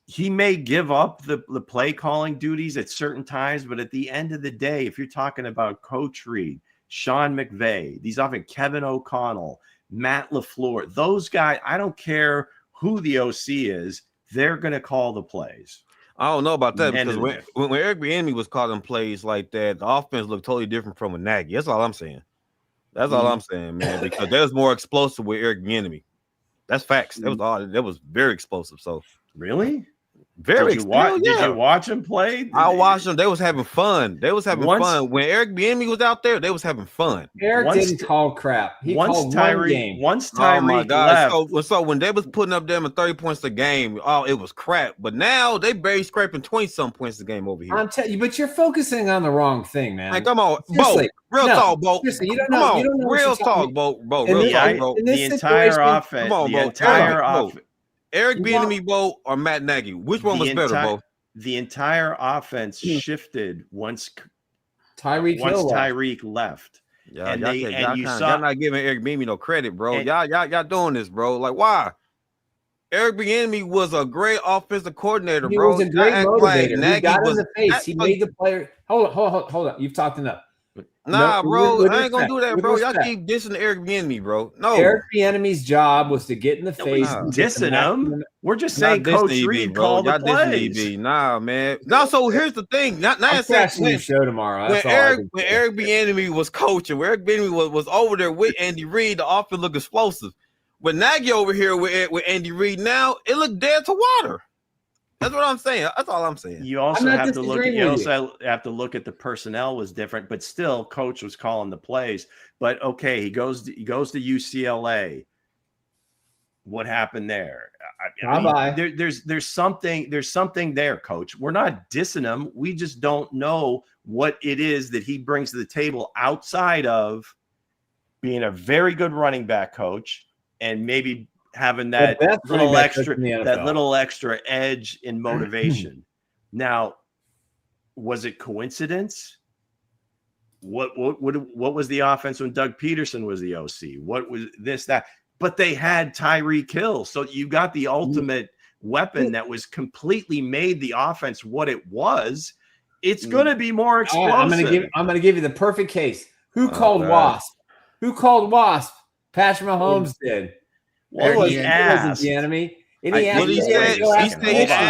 he may give up the play calling duties at certain times, but at the end of the day, if you're talking about Coach Reid, Sean McVay, these often Kevin O'Connell, Matt LaFleur, those guys, I don't care who the OC is, they're going to call the plays. I don't know about that because when Eric Bieniemy was calling plays like that, the offense looked totally different from a Nagy. That's all I'm saying. That's all I'm saying, man, because that was more explosive with Eric Bieniemy. That's facts. That was very explosive. So really? Very. Did you watch him play? I watched them. They was having fun. Fun. When Eric Bieniemy was out there, they was having fun. Eric didn't call crap. He called one game. Once Tyreek left. So when they was putting up them at 30 points a game, it was crap. But now they barely scraping 20-some points a game over here. I'm telling you, but you're focusing on the wrong thing, man. Hey, come on, Bo. Real talk, Bo. You don't know. Real talk, Bo. Real talk, Bo. The entire offense. Come on, Bo. The entire offense. Eric Bieniemy, Bo, or Matt Nagy? Which one was better, Bo? The entire offense shifted once Tyreek left. Yeah, y'all not giving Eric Bieniemy no credit, bro. Y'all doing this, bro. Like, why? Eric Bieniemy was a great offensive coordinator, bro. He was a great motivator. He got in the face. He made the player. Hold on. You've talked enough. Nah, bro, I ain't gonna do that, bro. Y'all keep dissing Eric Bieniemy, bro. No, Eric Bieniemy's job was to get in the face. Dissing him. We're just saying Coach Reid called the plays. Nah, man. No, so here's the thing. I'm crashing the show tomorrow. When Eric Bieniemy was coaching, when Eric Bieniemy was over there with Andy Reid, the offense looked explosive. With Nagy over here with Andy Reid now, it looked dead to water. That's what I'm saying. That's all I'm saying. You also have to look. You also have to look at the personnel was different, but still, coach was calling the plays. But okay, he goes to UCLA. What happened there? There's something there, coach. We're not dissing him. We just don't know what it is that he brings to the table outside of being a very good running back coach and maybe having that little extra edge in motivation. Now, was it coincidence? What was the offense when Doug Peterson was the OC? What was that? But they had Tyreek Hill, so you got the ultimate weapon that was completely made the offense what it was. It's going to be more explosive. I'm going to give you the perfect case. Who called Wasp? Who called Wasp? Patrick Mahomes did. Well, he asked the enemy. He asked. Hey,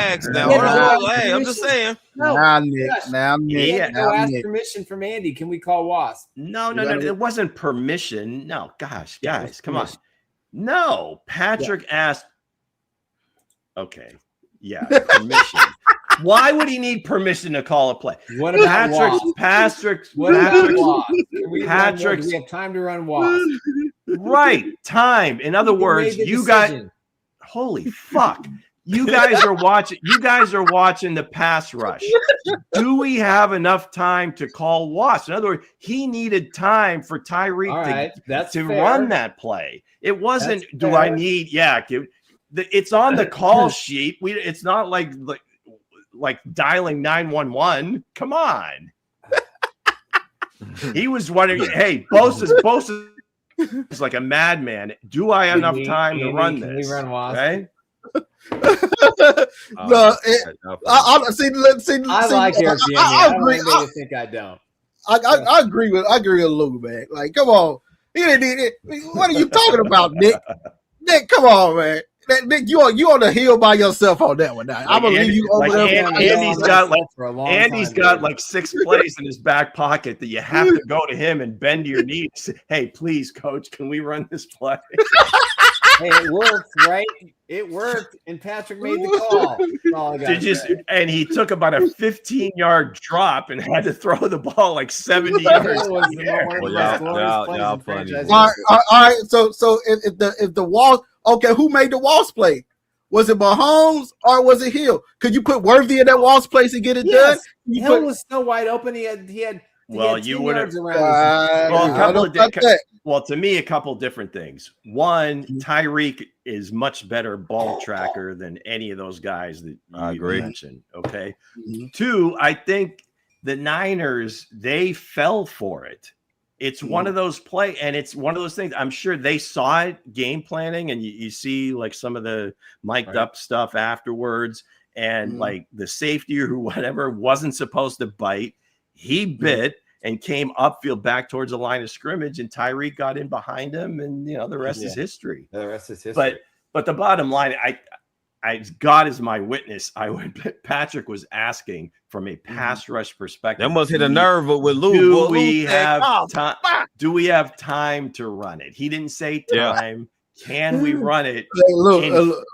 I'm just saying. Now, Nick. Ask permission from Andy. Can we call Wasp? No. It wasn't permission. No, guys, come on. No, Patrick asked. Okay, yeah, permission. Why would he need permission to call a play? What about Patrick? What about Wasp? Do we have time to run Wasp? Right, time. In other words, you guys. Holy fuck! You guys are watching. You guys are watching the pass rush. Do we have enough time to call Wasp? In other words, he needed time for Tyreek to run that play. It wasn't. Do I need? Yeah, it's on the call sheet. It's not like dialing 911. Come on. He was wondering. Hey, Bosa. It's like a madman. Do I have enough time to run this? Can we run Wasp? Okay? I like Eric Bieniemy. I agree. I think I don't. I agree with Lou, man. Like, come on. What are you talking about, Nick? Nick, come on, man. Nick, you on the hill by yourself on that one. Now I'm gonna leave you over there. Andy's got like 6 plays in his back pocket that you have to go to him and bend to your knees. Say, hey, please, coach, can we run this play? Hey, it worked, right? It worked, and Patrick made the call. And he took about a 15-yard drop and had to throw the ball like 70 yards. All right. So if the Wasp, okay, who made the Wasp play? Was it Mahomes or was it Hill? Could you put Worthy in that Walsh place and get it done? Hill was so wide open. He had you would have well, to me, a couple different things. One, Tyreek is much better ball tracker than any of those guys that you mentioned. Okay. Two, I think the Niners, they fell for it. It's one of those and it's one of those things. I'm sure they saw it game planning, and you see like some of the mic'd up stuff afterwards, and like the safety or whatever wasn't supposed to bite. He bit and came upfield back towards the line of scrimmage, and Tyreek got in behind him, and the rest is history. The rest is history. But the bottom line, God is my witness. Patrick was asking from a pass rush perspective. That must hit a nerve with Lou. Do we have time? Do we have time to run it? He didn't say time. Can we run it?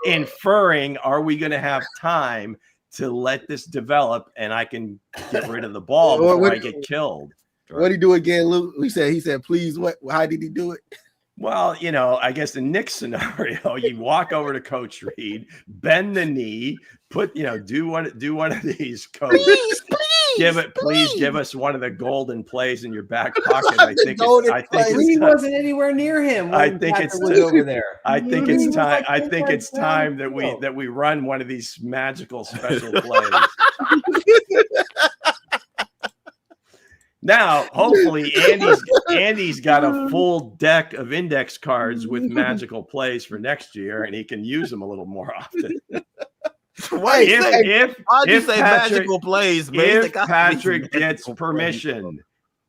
Inferring, are we going to have time to let this develop, and I can get rid of the ball before I get killed? What did he do again, Lou? He said, please. What? How did he do it? Well, I guess in Nick's scenario, you walk over to Coach Reed, bend the knee, do one of these, Coach. Please give us one of the golden plays in your back pocket. I think he wasn't anywhere near him. I think it's over there. I think it's time. I think it's time that we run one of these magical special plays. Now, hopefully, Andy's got a full deck of index cards with magical plays for next year, and he can use them a little more often. If magical plays, man, if Patrick gets permission,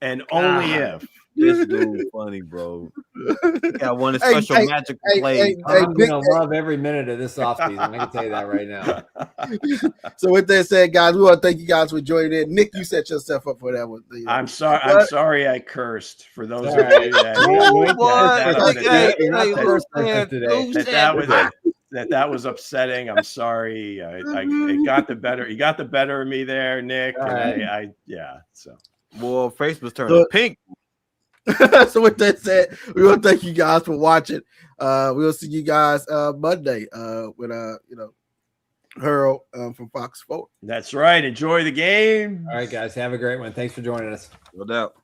and only if. This dude funny, bro. Got one special magical play. I'm gonna love every minute of this offseason. I can tell you that right now. So with that said, guys, we want to thank you guys for joining in. Nick, you set yourself up for that one. I'm sorry. I'm sorry I cursed. For those of you that was upsetting. I'm sorry. It got the better. You got the better of me there, Nick. And So, well, face was turning pink. So with that said, we want to thank you guys for watching. We'll see you guys Monday with Hurl from Fox 4. That's right. Enjoy the game. All right, guys. Have a great one. Thanks for joining us. No doubt.